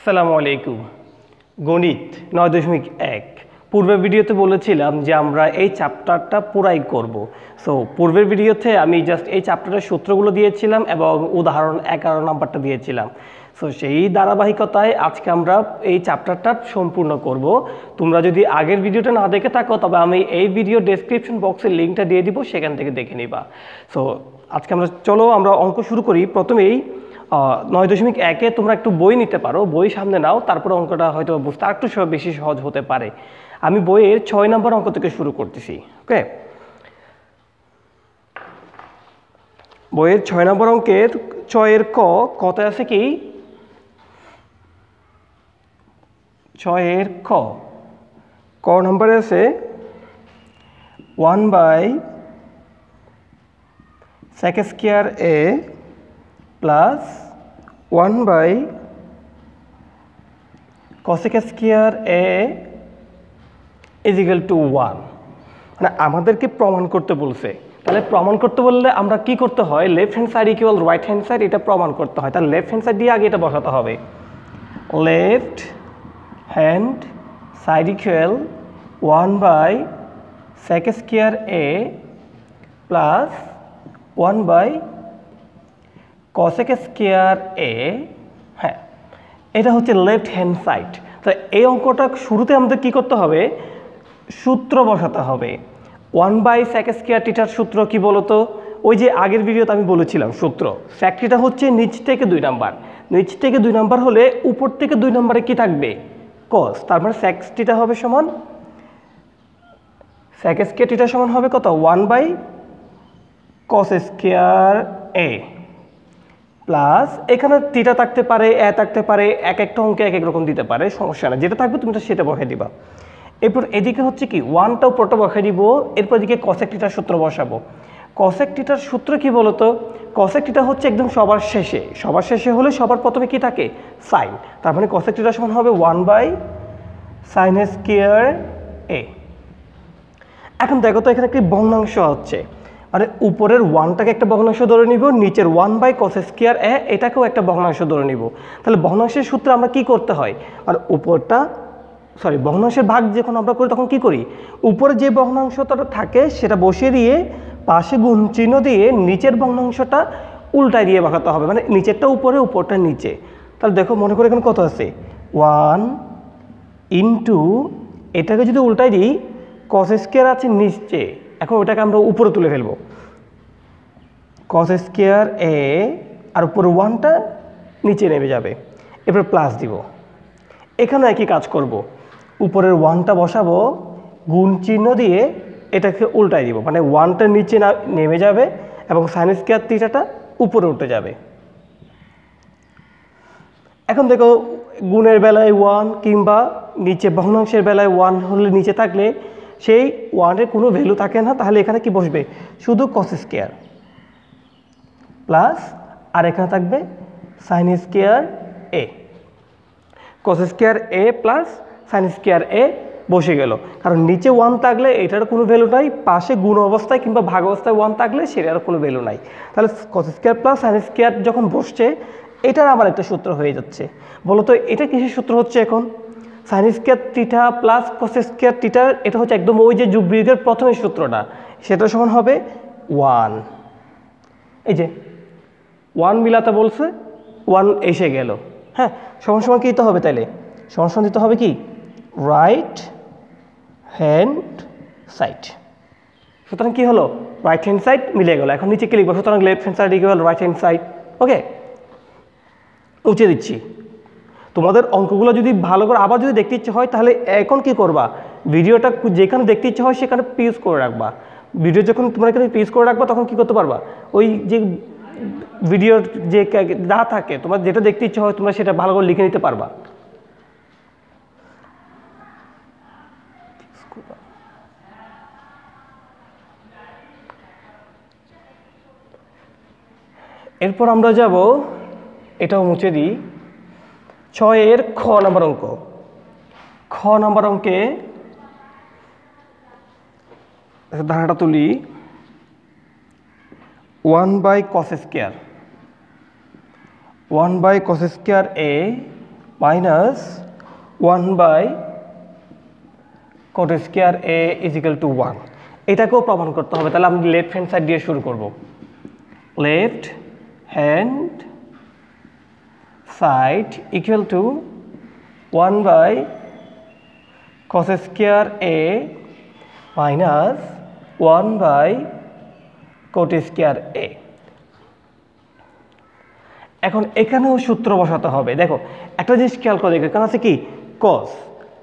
আসসালামু আলাইকুম। গণিত ৯.১ পূর্বের ভিডিওতে বলেছিলাম যে আমরা এই চ্যাপ্টারটা পুরাই করব। সো পূর্বের ভিডিওতে আমি জাস্ট এই চ্যাপ্টারের সূত্রগুলো দিয়েছিলাম এবং উদাহরণ 11 নাম্বারটা দিয়েছিলাম। সো সেই ধারাবাহিকতায় আজকে আমরা এই চ্যাপ্টারটা সম্পূর্ণ করব। তোমরা যদি আগের ভিডিওটা না দেখে থাকো তবে আমি এই ভিডিও ডেসক্রিপশন বক্সে লিঙ্কটা দিয়ে দিব, সেখান থেকে দেখে নিবা। সো আজকে আমরা অঙ্ক শুরু করি। প্রথমেই ৯.১-এ তোমরা একটু বই নিতে পারো, বই সামনে নাও, তারপরে অঙ্কটা হয়তো বুঝতে একটু বেশি সহজ হতে পারে। আমি বইয়ের ৬ নম্বর অঙ্ক থেকে শুরু করতেছি। ওকে, বইয়ের ৬ নম্বর অঙ্কের ৬-এর কতে আছে কি ৬-এর ক নম্বরে আছে 1/sec² a plus 1/cosec² a equal to 1। মানে আমাদেরকে প্রমাণ করতে বলছে। তাহলে প্রমাণ করতে বললে আমরা কি করতে হয়, left hand side equal right hand side, এটা প্রমাণ করতে হয়। তাহলে লেফট হ্যান্ড সাইড দিয়ে আগে এটা বসাতে হবে। Left hand side equal 1/sec² a plus 1/cosec² a। হ্যাঁ, এটা হচ্ছে লেফট হ্যান্ড সাইড। তো এই অঙ্কটা শুরুতে আমাদের কি করতে হবে, সূত্র বসাতে হবে। 1/sec² থিটার সূত্র কি বলতো, ওই যে আগের ভিডিওতে আমি বলেছিলাম সূত্র। sec থিটা হচ্ছে নিচ থেকে 2 নাম্বার, নিচ থেকে 2 নাম্বার হলে উপর থেকে 2 নাম্বারে কি থাকবে, cos। তার মানে sec থিটা হবে সমান, sec² থিটা সমান হবে কত, 1/cos² a প্লাস এখানে থিটা থাকতে পারে, এ থাকতে পারে, একটা অঙ্কে এক এক রকম দিতে পারে, সমস্যা না, যেটা থাকবে তুমি সেটা বসাই দিবা। এরপর এদিকে হচ্ছে কি 1টা উপরটা বসাই দিব, এরপর এদিকে cosec থিটার সূত্র বসাবো। cosec থিটার সূত্র কি বলতো, cosec থিটা হচ্ছে একদম সবার শেষে হলে সবার প্রথমে কি থাকে, সাইন। তার মানে cosec থিটা সমান হবে 1/sin² a। এখন দেখো তো এখানে একটি ভগ্নাংশ হচ্ছে, মানে উপরের 1টাকে একটা ভগ্নাংশ ধরে নিব, নিচের 1/cos² a এটাকেও একটা ভগ্নাংশ ধরে নিব। তাহলে ভগ্নাংশের সূত্রে আমরা কি করতে হয়, মানে ভগ্নাংশের ভাগ যখন আমরা করি তখন কি করি, উপরে যে ভগ্নাংশটা থাকে সেটা বসিয়ে দিয়ে পাশে গুণ চিহ্ন দিয়ে নিচের ভগ্নাংশটা উল্টায় দিয়ে বসাতে হবে, মানে নিচেরটা উপরে উপরটা নিচে। তাহলে দেখো মনে করে এখানে কত আছে, 1 ইন্টু এটাকে যদি উল্টাই দিই cos² আছে নিচে, এখন ওটাকে আমরা উপরে তুলে ফেলবো, cos² a আর উপরে 1টা নিচে নেমে যাবে। এরপর প্লাস দিব, এখানে একই কাজ করব, উপরের 1টা বসাবো, গুণ চিহ্ন দিয়ে এটাকে উল্টাই দিব, মানে 1টা নিচে নেমে যাবে এবং sin² থিটাটা উপরে উঠে যাবে। এখন দেখো গুণের বেলায় 1 কিংবা নিচে ভগ্নাংশের বেলায় 1 হলে নিচে থাকলে সেই 1-এর কোনো ভ্যালু থাকে না, তাহলে এখানে কি বসবে, শুধু cos² প্লাস আর এখানে থাকবে sin² a। cos² a plus sin² a বসে গেল, কারণ নিচে 1 থাকলে এটার কোনো ভ্যালু নাই, পাশে গুণ অবস্থায় কিংবা ভাগ অবস্থায় 1 থাকলে সেটার কোনো ভ্যালু নাই। তাহলে cos² প্লাস sin² যখন বসছে এটার আবার একটা সূত্র হয়ে যাচ্ছে। বলতো এটা কিসের সূত্র হচ্ছে, এখন sin² theta plus cos² theta, এটা হচ্ছে একদম ওই যে যোগ বিয়োগের প্রথমের সূত্রটা, সেটা সমান হবে 1। এই যে 1 মিলাতে বলছে, 1 এসে গেল। হ্যাঁ, সমান সমান কি দিতে হবে, তাইলে সমান সমান দিতে হবে কি, রাইট হ্যান্ড সাইড। সুতরাং কি হলো, রাইট হ্যান্ড সাইড মিলে গেল। এখন নিচে কি লিখবো, সুতরাং left hand side equal right hand side. Okay, উঁচে দিচ্ছি। তোমাদের অঙ্কগুলো যদি ভালো করে আবার যদি দেখতে ইচ্ছে হয় তাহলে এখন কি করবা, ভিডিওটা যেখানে দেখতে ইচ্ছে হয় সেখানে পিউজ করে রাখবা। ভিডিও যখন তোমরা এখানে পিউজ করে রাখবা তখন কি করতে পারবা, ওই যে ভিডিওর যে যা থাকে তোমার যেটা দেখতে ইচ্ছে হয় তোমরা সেটা ভালো করে লিখে নিতে পারবা। এরপর আমরা যাব, এটাও মুছে দিই, 6-এর খ নম্বর অঙ্ক। খ নম্বর অঙ্কে ধারাটা তুলি, 1/cos² 1/cos² a minus 1/cot square a = 1। এটাকেও প্রমাণ করতে হবে, তাহলে আমি লেফট হ্যান্ড সাইড দিয়ে শুরু করব। Left hand side equal to 1/cos square a minus 1/cot square a। এখন এখানেও সূত্র বসাতে হবে। দেখো একটা জিনিস খেয়াল করে দেখো, এখানে আছে কি cos,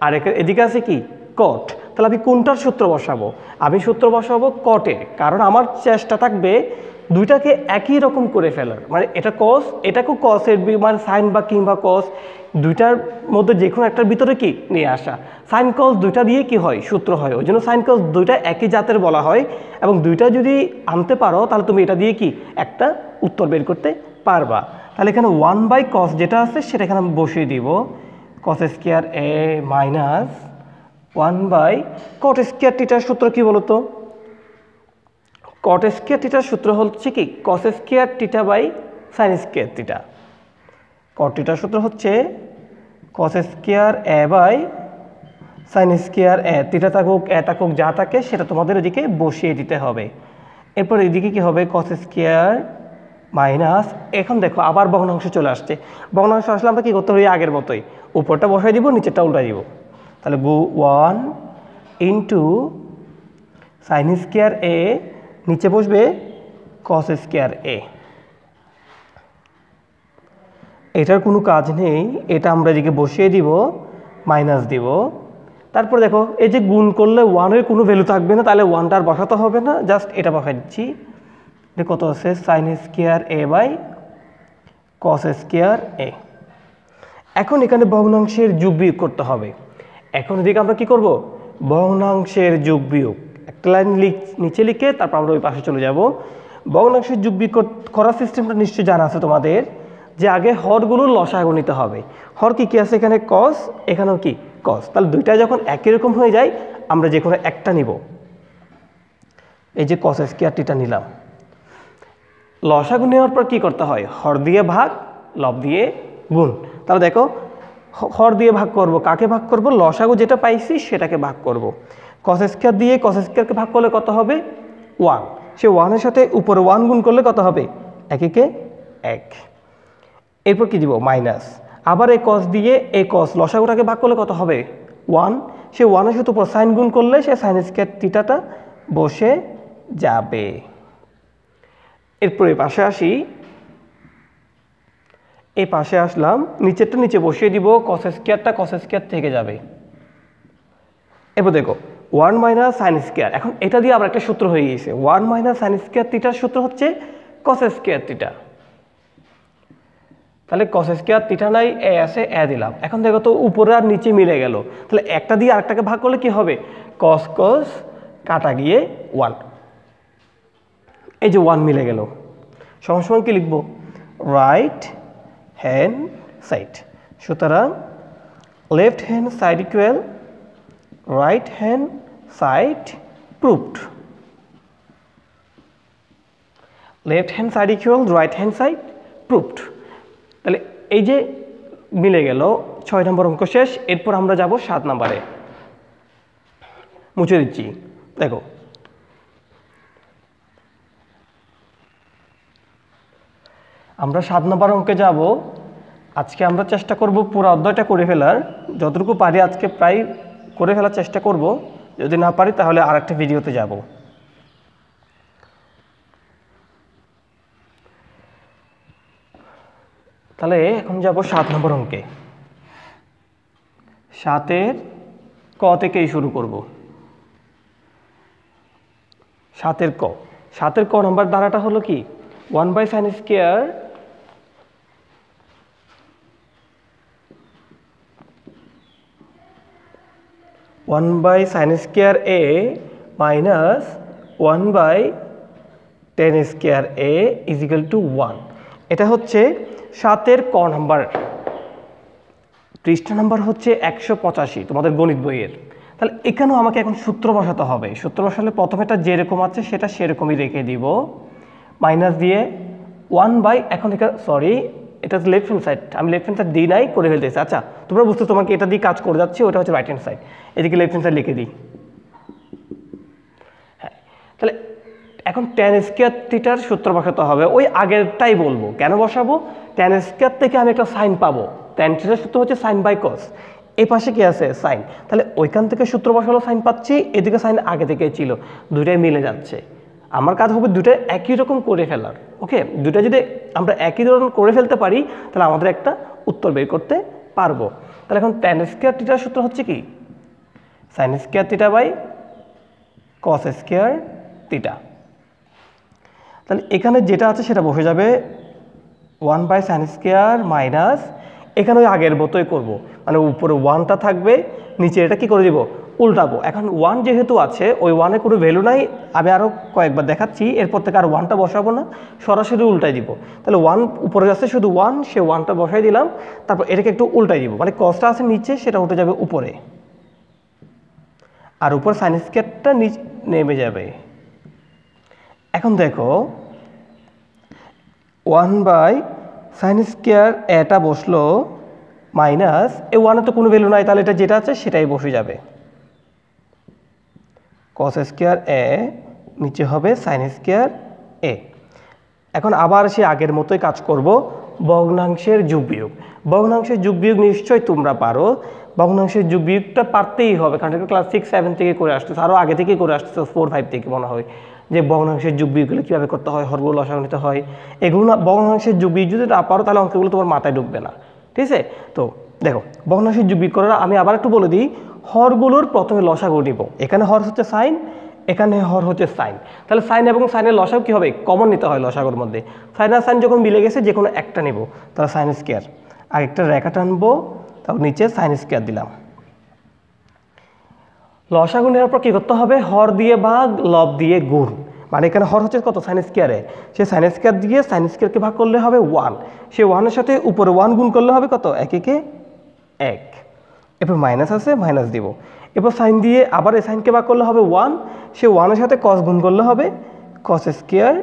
আর এদিকে আছে কি cot। তাহলে আমি কোনটার সূত্র বসাবো? আমি সূত্র বসাবো cot-এর, কারণ আমার চেষ্টা থাকবে দুইটাকে একই রকম করে ফেলার। মানে এটা cos, এটাকেও cos-এর মানে সাইন বা কিংবা cos, দুইটার মধ্যে যে কোনো একটার ভিতরে কি নিয়ে আসা। সাইন cos দুইটা দিয়ে কি হয় সূত্র হয়, ওই জন্য সাইন cos দুইটা একই জাতের বলা হয়। এবং দুইটা যদি আনতে পারো তাহলে তুমি এটা দিয়ে কি একটা উত্তর বের করতে পারবা। তাহলে এখানে 1/cos যেটা আছে সেটা এখানে আমি বসিয়ে দিব, cos square a minus 1/cot square থিটার সূত্র কি বলতো? cot স্কয়ার থিটার সূত্র হচ্ছে কি cos square theta by sin square theta. cot থিটার সূত্র হচ্ছে cos square a by sin square a। Theta থাকুক a থাকুক যা থাকে সেটা তোমাদের এদিকে বসিয়ে দিতে হবে। এরপর এদিকে কি হবে cos স্কয়ার মাইনাস, এখন দেখো আবার ভগ্নাংশ চলে আসছে। ভগ্নাংশ আসলে আমরা কী করতে হবে আগের মতোই, উপরটা বসাই দিব নিচেরটা উল্টাই দিব। তাহলে 1 ইন্টু সাইন স্কয়ার a, নিচে বসবে cos স্কয়ার a। এটার কোনো কাজ নেই, এটা আমরা এদিকে বসিয়ে দিব, মাইনাস দিব। তারপর দেখো এই যে গুণ করলে 1-এর কোনো ভ্যালু থাকবে না, তাহলে 1টা আর বসাতে হবে না, জাস্ট এটা বসাই দিচ্ছি। কত আছে sine square a by cos square a। এখন এখানে ভগ্নাংশের যোগ বিয়োগ করতে হবে। এখন এদিকে আমরা কি করব? ভগ্নাংশের যোগ বিয়োগ একটা লাইন নিচে লিখে তারপর আমরা ওই পাশে চলে যাব। ভগ্নাংশের যোগ বিয়োগ করার সিস্টেমটা নিশ্চয়ই জানা আছে তোমাদের, যে আগে হরগুলোর লসাগু নিতে হবে। হর কি কি আছে এখানে cos, এখানেও কি cos। তাহলে দুইটা যখন একই রকম হয়ে যায় আমরা যে কোনো একটা নিব। এই যে cos স্কয়ার থিটা নিলাম, লসাগু নেওয়ার পর কী করতে হয়? হর দিয়ে ভাগ, লব দিয়ে গুণ। তাহলে দেখো হর দিয়ে ভাগ করব, কাকে ভাগ করব? লসাগু যেটা পাইছি সেটাকে ভাগ করব। cos স্কয়ার দিয়ে cos স্কয়ারকে ভাগ করলে কত হবে? 1। সে 1-এর সাথে উপরে 1 গুণ করলে কত হবে? 1-এ 1। এরপর কি দিব? মাইনাস। আবার এই cos দিয়ে এই cos লসাগুটাকে ভাগ করলে কত হবে? 1। সে 1-এর সাথে উপর সাইন গুণ করলে সে সাইন স্কয়ার থিটাটা বসে যাবে। এরপর এই পাশে আসি, এই পাশে আসলাম, নিচেরটা নিচে বসিয়ে দিব, cos স্কয়ারটা cos স্কয়ার থেকে যাবে। এরপর দেখো 1 মাইনাস সাইন স্কয়ার, এখন এটা দিয়ে আবার একটা সূত্র হয়ে গিয়েছে। 1 মাইনাস সাইন স্কয়ার থিটার সূত্র হচ্ছে cos স্কয়ার থিটা। তাহলে cos স্কয়ার থিটা নাই, a আছে, a দিলাম। এখন দেখো তো উপরে আর নিচে মিলে গেল, তাহলে একটা দিয়ে আরেকটাকে ভাগ করলে কি হবে? cos cos কাটা গিয়ে 1, এই যে 1 মিলে গেল। সমান কি লিখব? Right hand side. সুতরাং left hand side equal right hand side proved. Left hand side equal right hand side proved. তাহলে এই যে মিলে গেল, 6 নম্বর অঙ্ক শেষ। এরপর আমরা যাব 7 নম্বরে। মুছে দিচ্ছি। দেখো আমরা 7 নম্বর অঙ্কে যাব। আজকে আমরা চেষ্টা করব পুরো অধ্যায়টা করে ফেলার, যতটুকু পারি আজকে প্রায় করে ফেলার চেষ্টা করব। যদি না পারি তাহলে আরেকটা ভিডিওতে যাব। তাহলে এখন যাব 7 নম্বর অঙ্কে। 7-এর ক থেকেই শুরু করব। 7-এর ক। 7-এর ক নম্বর ধারাটা হলো কি? 1/sin square sin square a minus 1/tan square a = 1। এটা হচ্ছে 7-এর ক নাম্বার। পৃষ্ঠা নাম্বার হচ্ছে 185 তোমাদের গণিত বইয়ের। তাহলে এখানেও আমাকে এখন সূত্র বসাতে হবে। সূত্র বসালে প্রথমেটা যেরকম আছে সেটা সেরকমই রেখে দিব, মাইনাস দিয়ে 1/, এখন সরি এটা লেফট হ্যান্ড সাইড, আমি লেফট হ্যান্ড সাইড দিই নাই, করে ফেলতেছি। আচ্ছা তোমরা বুঝতে, তোমাকে এটা দিয়ে কাজ করে যাচ্ছে, ওটা হচ্ছে রাইট হ্যান্ড সাইড, এদিকে লেফট হ্যান্ড সাইড লিখে দিই। হ্যাঁ, তাহলে এখন ট্যান স্কয়ার থিটার সূত্র বসাতে হবে, ওই আগেরটাই বলবো। কেন বসাবো? ট্যান স্কয়ার থেকে আমি একটা সাইন পাবো, ট্যান থিটার সূত্র হচ্ছে সাইন বাই কস, এই পাশে কি আছে সাইন, তাহলে ওইখান থেকে সূত্র বসালো সাইন পাচ্ছি, এদিকে সাইন আগে থেকে ছিল, দুইটাই মিলে যাচ্ছে। আমার কাজ হবে দুটো একই রকম করে ফেলার। ওকে, দুটো যদি আমরা একই রকম করে ফেলতে পারি তাহলে আমাদের একটা উত্তর বের করতে পারবো। তাহলে এখন ট্যান স্কয়ার থিটার সূত্র হচ্ছে কি, sine square theta by cos square theta. তাহলে এখানে যেটা আছে সেটা বসে যাবে 1 বাই সাইন স্কয়ার মাইনাস, এখানে ওই আগের মতোই করবো, মানে উপরে 1টা থাকবে, নিচে এটা কি করে দিব, উল্টাবো। এখন 1 যেহেতু আছে, ওই 1-এর কোনো ভ্যালু নাই, আমি আরও কয়েকবার দেখাচ্ছি, এরপর থেকে আর 1টা বসাবো না, সরাসরি উল্টাই দিব। তাহলে 1 উপরে আছে শুধু 1, সে 1টা বসাই দিলাম, তারপর এটাকে একটু উল্টাই দিব, মানে কসটা আছে নিচে, সেটা উঠে যাবে উপরে, আর উপর সাইন স্কয়ারটা নিচে নেমে যাবে। এখন দেখো 1 বাই সাইন স্কয়ার এটা বসলো মাইনাস, এই 1-এর তো কোনো ভ্যালু নাই, তাহলে এটা যেটা আছে সেটাই বসে যাবে, কস স্কয়ার এ নিচে হবে সাইন স্কয়ার এ। এখন আবার সে আগের মতোই কাজ করব, ভগ্নাংশের যোগ বিয়োগ। ভগ্নাংশের যোগ বিয়োগ নিশ্চয়ই তোমরা পারো, ভগ্নাংশের যোগ বিয়োগটা পারতেই হবে, কারণ এটা ক্লাস 6-7 থেকে করে আসতেছে, আরও আগে থেকে করে আসতেছে, 4-5 থেকে মনে হয়, যে ভগ্নাংশের যোগ বিয়োগগুলো কীভাবে করতে হয়, হরগুলো লসাগু নিতে হয়, এগুলো না। ভগ্নাংশের যোগ বিয়োগ যদি না পারো তাহলে অঙ্কগুলো তোমার মাথায় ঢুকবে না, ঠিক আছে? তো দেখো ভগ্নাংশের যোগ বিয়োগ করার আমি আবার একটু বলে দিই, হরগুলোর প্রথমে লসাগু নিব, এখানে হর হচ্ছে সাইন, এখানে হর হচ্ছে সাইন, তাহলে সাইন এবং সাইনের লসাগু কী হবে, কমন নিতে হয় লসাগুর মধ্যে, সাইন আর সাইন যখন মিলে গেছে যে কোনো একটা নেব, তাহলে সাইন স্কয়ার, আর একটা রেখা টানবো, তারপর নিচে সাইন স্কয়ার দিলাম। লসাগু নেওয়ার পর কী করতে হবে, হর দিয়ে ভাগ, লব দিয়ে গুণ, মানে এখানে হর হচ্ছে কত, সাইন স্কয়ারে, সে সাইন স্কয়ার দিয়ে সাইন স্কয়ারকে ভাগ করলে হবে 1, সে 1-এর সাথে উপরে 1 গুণ করলে হবে কত, 1 একে 1, এরপর মাইনাস আছে মাইনাস দিব, এরপর সাইন দিয়ে আবার এই সাইনকে ভাগ করলে হবে 1, সে 1-এর সাথে কস গুণ করলে হবে কস স্কয়ার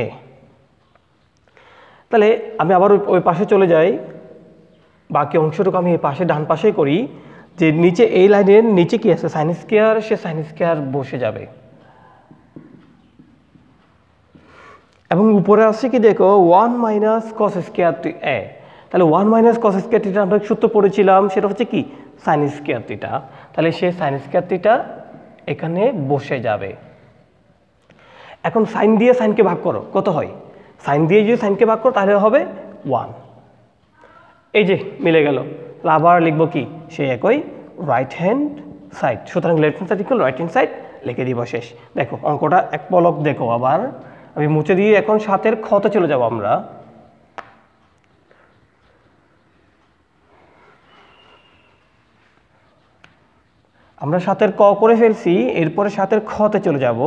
এ। তাহলে আমি আবার ওই পাশে চলে যাই, বাকি অংশটুকু আমি এই পাশে ডান পাশেই করি, যে নিচে এই লাইনের নিচে কি আছে, সাইন স্কয়ার, সে সাইন স্কয়ার বসে যাবে, এবং উপরে আছে কি দেখো 1 মাইনাস কস স্কয়ার এ। তাহলে 1 মাইনাস কস স্কয়ার থিটা আমরা সূত্র পড়েছিলাম, সেটা হচ্ছে কি সাইন স্কয়ার থিটা, তাহলে সে সাইন স্কয়ার থিটা এখানে বসে যাবে। এখন সাইন দিয়ে সাইনকে ভাগ করো, কত হয়, সাইন দিয়ে যদি সাইনকে ভাগ করো তাহলে হবে 1, এই যে মিলে গেল। আবার লিখবো কি, সেই একই রাইট হ্যান্ড সাইড, সুতরাং left hand side equal right hand side লিখে দিব শেষ। দেখো অঙ্কটা এক পলক দেখো, আবার আমি মুছে দিয়ে এখন 7-এর খতে চলে যাব। আমরা 7-এর ক করে ফেলছি, এরপরে 7-এর খতে চলে যাব।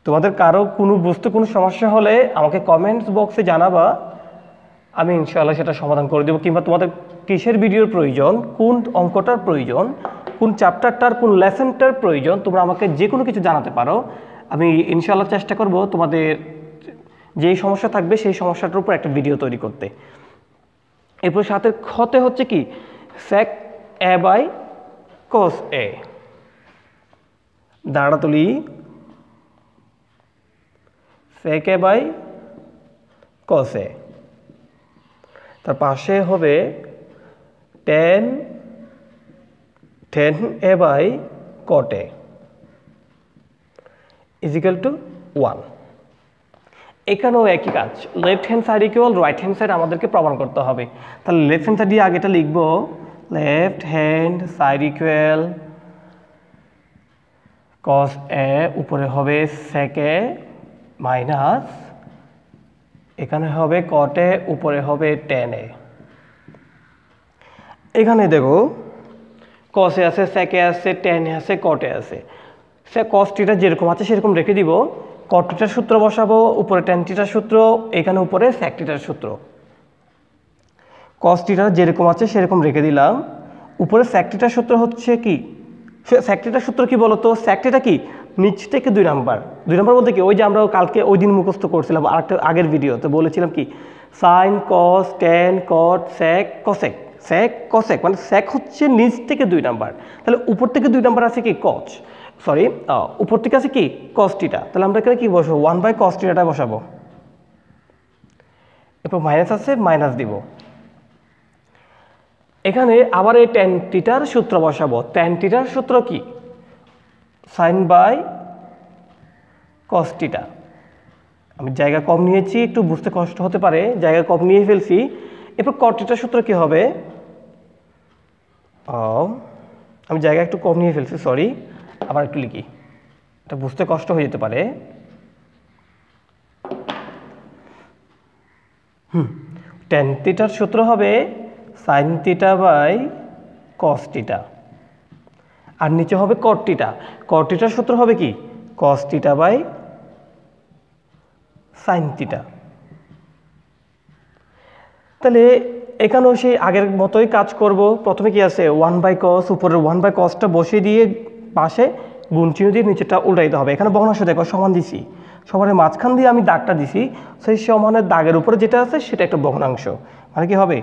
তোমাদের কারো কোনো বুঝতে কোনো সমস্যা হলে আমাকে কমেন্টস বক্সে জানাবা, আমি ইনশাআল্লাহ সেটা সমাধান করে দেবো। কিংবা তোমাদের কিসের ভিডিওর প্রয়োজন, কোন অঙ্কটার প্রয়োজন, কোন চ্যাপ্টারটার কোন লেসনটার প্রয়োজন, তোমরা আমাকে যে কোনো কিছু জানাতে পারো। আমি ইনশাআল্লাহ চেষ্টা করব তোমাদের যেই সমস্যা থাকবে সেই সমস্যাটার উপর একটা ভিডিও তৈরি করতে। এরপর 7-এর খতে হচ্ছে কি, sec a by cos a, দাঁড়া তুলি sec a by cos a, তার পাশে হবে tan a by cot a is equal to 1। এখানেও একই কাজ, left hand side equal right hand side আমাদেরকে প্রমাণ করতে হবে। তাহলে লেফট হ্যান্ড সাইড দিয়ে আগেটা লিখবো, left hand side equal cos a, উপরে হবে sec a মাইনাস এখানে হবে cot a, উপরে হবে tan a। এখানে দেখো cos a আছে, sec a আছে, tan a আছে, cot a আছে, সে cos থিটা যেরকম আছে সেরকম রেখে দিব, cot থিটার সূত্র বসাবো, উপরে tan থিটার সূত্র, এখানে উপরে sec থিটার সূত্র। cos থিটা যেরকম আছে সেরকম রেখে দিলাম, উপরে sec থিটার সূত্র হচ্ছে কি, sec থিটার সূত্র কি বলতো, sec থিটা কি নিচ থেকে 2 নাম্বার, 2 নাম্বার বলতে কি, ওই যে আমরা কালকে ওই দিন মুখস্থ করছিলাম আরেকটা আগের ভিডিওতে বলেছিলাম কি sine cos tan cot sec cosec, sec cosec মানে স্যাক হচ্ছে নিচ থেকে 2 নাম্বার, তাহলে উপর থেকে 2 নাম্বার আছে কি কচ, সরি উপর থেকে আছে কি কস থিটা, তাহলে আমরা এখানে কি বসাবো 1 cos থিটাটা বসাবো, এরপর মাইনাস আছে মাইনাস দিব। এখানে আবার এই ট্যান থিটার সূত্র বসাবো, ট্যান থিটার সূত্র কি সাইন বাই কস থিটা। আমি জায়গা কম নিয়েছি, একটু বুঝতে কষ্ট হতে পারে, জায়গা কম নিয়ে ফেলছি। এরপর কট থিটার সূত্র কি হবে, আমি জায়গা একটু কম নিয়ে ফেলছি, সরি, আবার একটু লিখি, এটা বুঝতে কষ্ট হয়ে যেতে পারে। ট্যান থিটার সূত্র হবে sine theta by cos theta, আর নিচে হবে কট থিটা। কট থিটার সূত্র হবে কি cos theta by sine theta. তাহলে এখানেও সেই আগের মতোই কাজ করব। প্রথমে কি আছে 1/cos, উপরের 1/cosটা বসিয়ে দিয়ে পাশে গুণ চিহ্ন দিয়ে নিচেটা উল্টাইতে হবে। এখানে ভগ্নাংশ দেখো সমান দিছি, সমানের মাঝখান দিয়ে আমি দাগটা দিছি, সেই সমানের দাগের উপরে যেটা আছে সেটা একটা ভগ্নাংশ, মানে কি হবে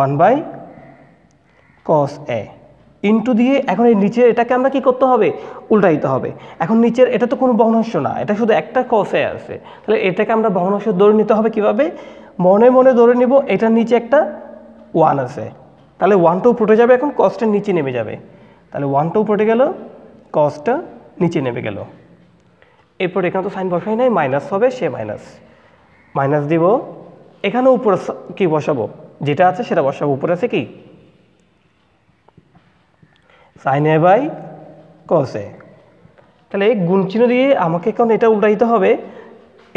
1/cos a ইন্টু দিয়ে এখন এই নিচে এটাকে আমরা কি করতে হবে উল্টাইতে হবে। এখন নিচের এটা তো কোনো ভগ্নাংশ না, এটা শুধু একটা cos a আছে, তাহলে এটাকে আমরা ভগ্নাংশ ধরে নিতে হবে কিভাবে, মনে মনে ধরে নিব এটার নিচে একটা 1 আছে, তাহলে 1টা উপরে যাবে, এখন cosটা নিচে নেমে যাবে, তাহলে 1টা উপরে গেল cosটা নিচে নেমে গেল। এরপর এখানে তো সাইন বসাই নাই, মাইনাস হবে, সে মাইনাস মাইনাস দিব। এখানে উপরে কি বসাবো, যেটা আছে সেটা বসাবো, উপরে আছে কি সাইন এ বাই কস এ, তাহলে গুণ চিহ্ন দিয়ে আমাকে এখন এটা উল্টাইতে হবে,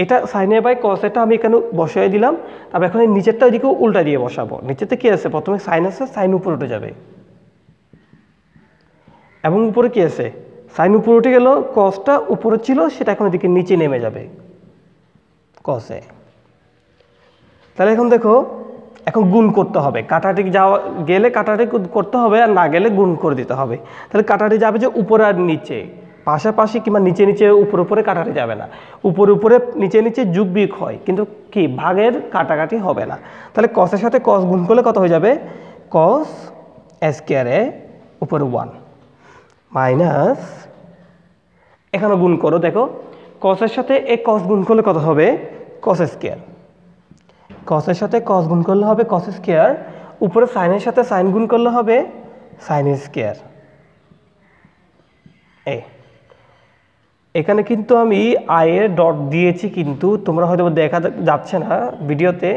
এটা সাইন এ বাই কস এটা আমি এখানে বসাই দিলাম, তারপর এখন এই নিচেরটা এদিকে উল্টা দিয়ে বসাবো। নিচেতে কি আছে, প্রথমে সাইন আছে, সাইন উপরে উঠে যাবে, এবং উপরে কি আছে সাইন উপরে উঠে গেল, কসটা উপরে ছিল সেটা এখন এদিকে নিচে নেমে যাবে কস এ। তাহলে এখন দেখো এখন গুণ করতে হবে, কাটাটি যাওয়া গেলে কাটাটি করতে হবে, আর না গেলে গুণ করে দিতে হবে। তাহলে কাটাটি যাবে যে উপরে আর নিচে, পাশাপাশি কিংবা নিচে নিচে উপরে উপরে কাটাটি যাবে না, উপরে উপরে নিচে নিচে যোগ বিয়োগ হয়, কিন্তু কি ভাগের কাটাকাটি হবে না। তাহলে কসের সাথে কস গুণ করলে কত হয়ে যাবে কস স্কয়ার এ উপরে 1 মাইনাস, এখানে গুণ করো, দেখো কসের সাথে এ কস গুণ করলে কত হবে কস স্কয়ার, কসের সাথে কস গুণ করলে হবে কস স্কয়ার, উপরে সাইনের সাথে সাইন গুণ করলে হবে সাইন স্কয়ার। এখানে কিন্তু আমি আয়ের ডট দিয়েছি, কিন্তু তোমরা হয়তো দেখা যাচ্ছে না ভিডিওতে,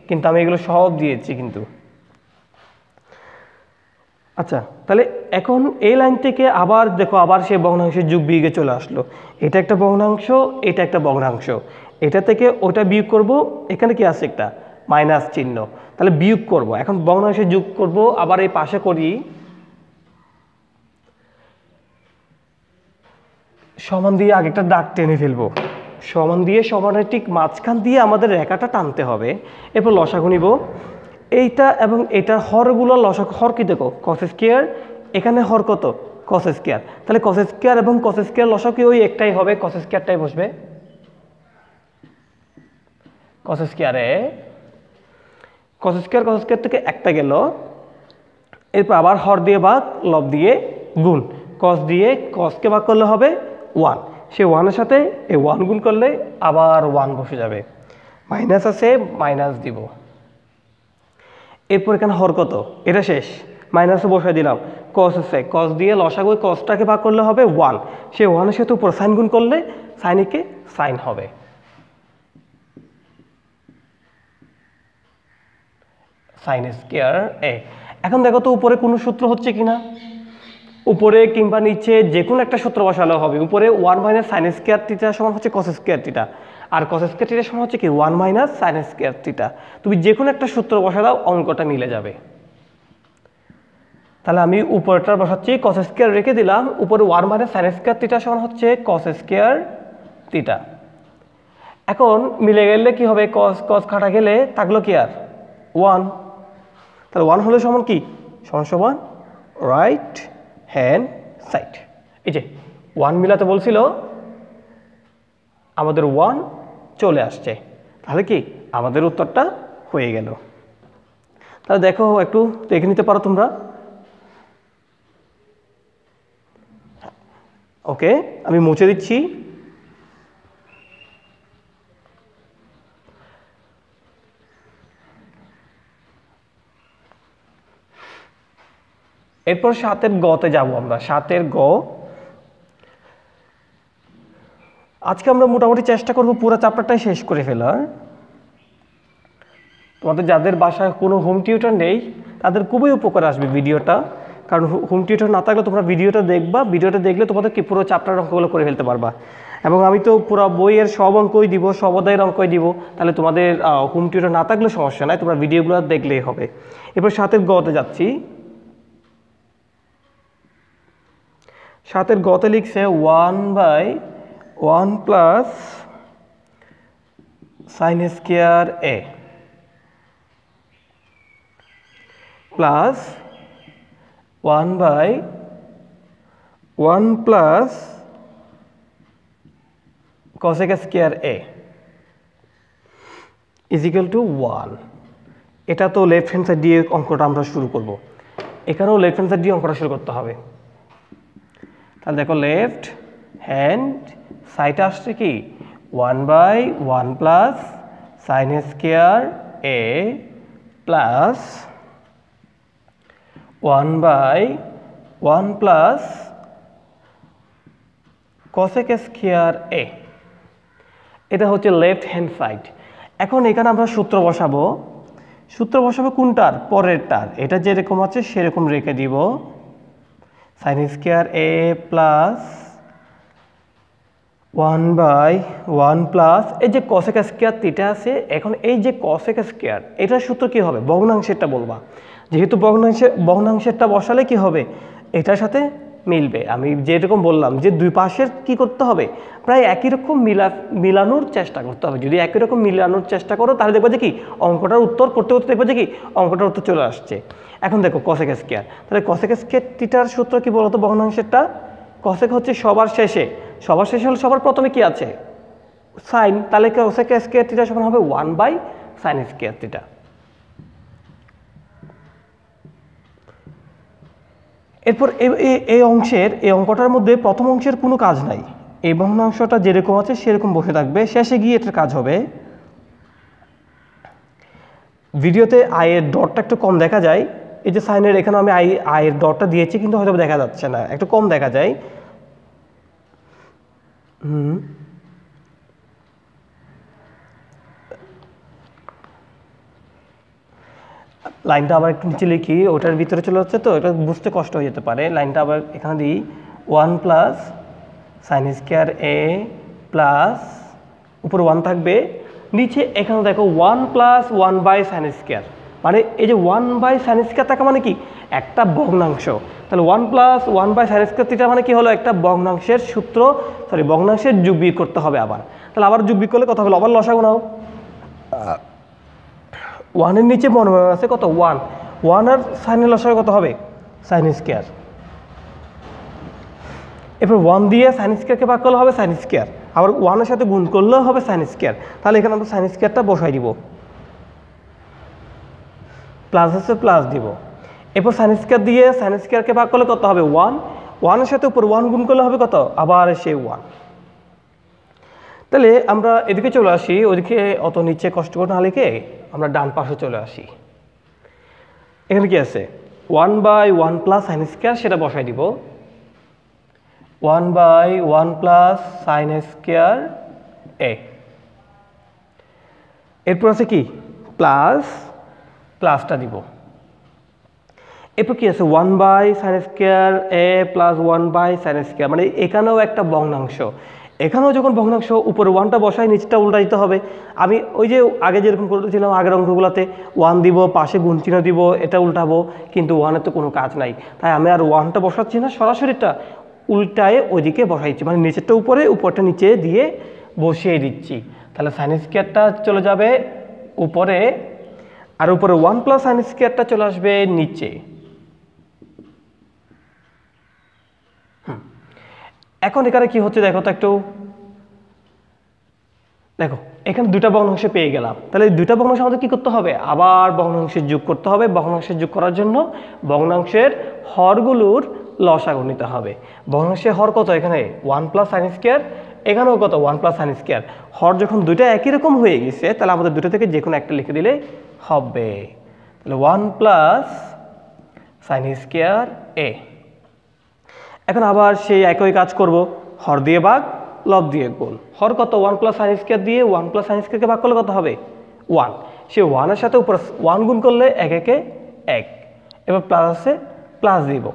কিন্তু আমি এগুলো সব দিয়েছি কিন্তু। আচ্ছা, তাহলে এখন এই লাইন থেকে আবার দেখো আবার সে ভগ্নাংশের যোগ বিয়োগে চলে আসলো, এটা একটা ভগ্নাংশ, এটা একটা ভগ্নাংশ, এটা থেকে ওটা বিয়োগ করব, এখানে কি আছে একটা মাইনাস চিহ্ন, তাহলে বিয়োগ করব, এখন ভগ্নাংশে যোগ করব, আবার এই পাশে করি, সমান দিয়ে আগে একটা দাগ টেনে ফেলবো, সমান দিয়ে সমানের ঠিক মাঝখান দিয়ে আমাদের রেখাটা টানতে হবে। এরপর লসাগু নিব, এইটা এবং এটার হরগুলো লসাগু, হর কি দেখো কস স্কয়ার, এখানে হর কত কস স্কয়ার, তাহলে কস স্কয়ার এবং কস স্কয়ার লসাগু ওই একটাই হবে, কস স্কয়ারটাই বসবে, কস স্কয়ারে কস স্কয়ার থেকে একটা গেল, এরপর আবার হর দিয়ে ভাগ, লব দিয়ে গুণ, কস দিয়ে কসকে ভাগ করলে হবে 1, সে 1-এর সাথে এই 1 গুণ করলে আবার 1 বসে যাবে, মাইনাস আছে মাইনাস দিব। এরপর এখানে হর কত, এটা শেষ, মাইনাসে বসাই দিলাম, কস আছে, কস দিয়ে লসাগু কসটাকে ভাগ করলে হবে 1, সে 1-এর সাথে উপর সাইন গুণ করলে সাইনিকে সাইন হবে, সাইন স্কয়ার এ। এখন দেখো তো উপরে কোনো সূত্র হচ্ছে কিনা, উপরে কিংবা নিচে যে কোনো একটা সূত্র বসালে হবে। উপরে 1 মাইনাস সাইন স্কয়ার থিটা সমান হচ্ছে কস স্কয়ার থিটা, আর কস স্কয়ার থিটা সমান হচ্ছে কি 1 মাইনাস সাইন স্কয়ার থিটা, তুমি যে কোনো একটা সূত্র বসা দাও, অঙ্কটা মিলে যাবে। তাহলে আমি উপরটা বসাচ্ছি, কস স্কয়ার রেখে দিলাম, উপরে 1 মাইনাস সাইন স্কয়ার থিটা সমান হচ্ছে কস স্কয়ার থিটা। এখন মিলে গেলে কি হবে, কস কস কাটা গেলে থাকলো কি আর 1, তাহলে 1 হলে সমান কি সমান রাইট হ্যান্ড সাইড, এই যে 1 মিলাতে বলছিল, আমাদের 1 চলে আসছে, তাহলে কি আমাদের উত্তরটা হয়ে গেল। তাহলে দেখো একটু দেখে নিতে পারো তোমরা। ওকে, আমি মুছে দিচ্ছি। এরপর 7 গতে যাব আমরা। 7 গ, আজকে আমরা মোটামুটি চেষ্টা করব পুরো চ্যাপ্টারটাই শেষ করে ফেলার। তোমাদের যাদের বাসায় কোনো হোম টিউটর নেই তাদের খুবই উপকার আসবে ভিডিওটা, কারণ হোম টিউটর না থাকলে তোমরা ভিডিওটা দেখবা, ভিডিওটা দেখলে তোমাদের কি পুরো চ্যাপ্টার অঙ্কগুলো করে ফেলতে পারবা। এবং আমি তো পুরো বইয়ের সব অঙ্কই দিব, সব অধ্যায়ের অঙ্কই দিব, তাহলে তোমাদের হোম টিউটর না থাকলে সমস্যা নাই, তোমরা ভিডিওগুলো দেখলেই হবে। এরপর 7 গতে যাচ্ছি। 7 গতে লিখছে 1/1 plus sine square A plus 1/1 plus cosec square A is equal to 1। এটা তো লেফট হ্যান্ড সাইড দিয়ে অঙ্কটা আমরা শুরু করব। এখানেও লেফট হ্যান্ড সাইড দিয়ে অঙ্কটা শুরু করতে হবে। তাহলে দেখো লেফট হ্যান্ড সাইড আসছে কি 1/1 প্লাস সাইন স্কয়ার এ প্লাস 1/1 প্লাস cosec স্কয়ার এ। এটা হচ্ছে লেফট হ্যান্ড সাইড। এখন এখানে আমরা সূত্র বসাবো। সূত্র বসাবো কোনটার? পরেরটার। এটা যেরকম আছে সেরকম রেখে দিব। সাইন স্কয়ার এ প্লাস 1/1 প্লাস এই যে cosec স্কয়ার থিটা আছে, এখন এই যে cosec স্কয়ার এটার সূত্র কি হবে? ভগ্নাংশেরটা বলবা। যেহেতু ভগ্নাংশেরটা বসালে কি হবে? এটার সাথে মিলবে। আমি যেরকম বললাম যে দুই পাশের কি করতে হবে? প্রায় একই রকম মিলানোর চেষ্টা করতে হবে। যদি একই রকম মিলানোর চেষ্টা করো তাহলে দেখবে যে কি অঙ্কটার উত্তর করতে করতে দেখবে যে কি অঙ্কটার উত্তর চলে আসছে। এখন দেখো cosec স্কয়ার, তাহলে cosec স্কয়ার থিটার সূত্র কি বলতো? ভগ্নাংশেরটা cosec হচ্ছে সবার শেষে, সবার শেষে হলে সবার প্রথমে কি আছে? সাইন। তাহলে cosec স্কয়ার থিটা সমান হবে 1/sin স্কয়ার থিটা। এরপর এই অঙ্কটার মধ্যে প্রথম অংশের কোনো কাজ নাই। এই ভগ্নাংশটা যেরকম আছে সেরকম বসে থাকবে, শেষে গিয়ে এটার কাজ হবে। ভিডিওতে আয়ের ডটটা একটু কম দেখা যায়। এই যে সাইনের এখানে আমি আয়ের ডটটা দিয়েছি কিন্তু হয়তো দেখা যাচ্ছে না, একটু কম দেখা যায়। লাইনটা আবার একটু নিচে লিখি, ওটার ভিতরে চলে যাচ্ছে তো এটা বুঝতে কষ্ট হয়ে যেতে পারে। লাইনটা আবার এখানে দিই 1 প্লাস সাইন স্কয়ার এ প্লাস উপরে 1 থাকবে, নিচে এখানে দেখো 1 প্লাস 1/sin স্কয়ার, মানে এই যে 1/sin স্কয়ার থাকা মানে কি একটা ভগ্নাংশ। তাহলে 1 প্লাস 1/sin স্কয়ার থিটা মানে কি হলো? একটা ভগ্নাংশের সূত্র, ভগ্নাংশের যোগ বিয়োগ করতে হবে আবার। তাহলে আবার যোগ বিয়োগ করলে কত হলো? আবার লসাগু নাও। 1 এর নিচে মনে আছে কত? 1 আর সাইনের লসাগু কত হবে? Sine square. এরপর 1 দিয়ে সাইন স্কয়ারকে ভাগ করলে হবে সাইন স্কয়ার, আবার 1 এর সাথে গুণ করলেও হবে সাইন স্কয়ার। তাহলে এখানে আমরা সাইন স্কয়ারটা বসাই দিব, প্লাস আছে প্লাস দিব। এরপর সাইন স্কয়ার দিয়ে সাইন স্কয়ারকে ভাগ করলে কত হবে? 1 এর সাথে উপর 1 গুণ করলে হবে কত? আবার সেই 1। তাহলে আমরা এদিকে চলে আসি, ওইদিকে অত নিচে কষ্ট করে না লিখে আমরা ডান পাশে চলে আসি। এখানে কি আছে? 1/1 প্লাস সাইন স্কয়ার, সেটা বসাই দিব। 1/1 প্লাস সাইন স্কয়ার এ। এরপর আছে কি? প্লাসটা দিব। এরপর কি আছে? 1/sin স্কয়ার এ প্লাস 1/sin স্কয়ার, মানে এখানেও একটা ভগ্নাংশ। এখানেও যখন ভগ্নাংশ উপরে 1টা বসাই নিচটা উল্টা দিতে হবে। আমি ওই যে আগে যেরকম করেছিলাম আগের অঙ্কগুলোতে 1 দিব, পাশে গুণ চিহ্ন দিব, এটা উল্টাবো, কিন্তু 1-এর তো কোনো কাজ নাই। তাই আমি আর 1টা বসাচ্ছি না, সরাসরিটা উল্টায় ওইদিকে বসাইছি, মানে নিচেরটা উপরে উপরটা নিচে দিয়ে বসিয়ে দিচ্ছি। তাহলে সাইন স্কয়ারটা চলে যাবে উপরে, আর উপরে 1 প্লাস সাইন স্কয়ারটা চলে আসবে নিচে। এখন এখানে কি হচ্ছে দেখো তো একটু, দেখো এখানে দুইটা ভগ্নাংশ পেয়ে গেলাম, তাহলে এই দুইটা ভগ্নাংশ আমাদের কি করতে হবে, আবার ভগ্নাংশের যোগ করতে হবে। ভগ্নাংশের যোগ করার জন্য ভগ্নাংশের হরগুলোর লসাগু নিতে হবে। ভগ্নাংশের হর কত, এখানে 1 প্লাস সাইন স্কয়ার, এখানেও কত 1 প্লাস সাইন স্কয়ার। হর যখন দুইটা একই রকম হয়ে গেছে তাহলে আমাদের দুটো থেকে যে কোনো একটা লিখে দিলে হবে। তাহলে 1 প্লাস সাইন স্কয়ার এ। এখন আবার সেই একই কাজ করব, হর দিয়ে ভাগ, লব দিয়ে গুণ। হর কত 1 প্লাস সাইন স্কয়ার দিয়ে 1 প্লাস সাইন স্কয়ারকে ভাগ করলে কত হবে 1। সে 1 এর সাথে উপর 1 গুণ করলে 1 একে 1, এবার প্লাস আছে প্লাস দিব।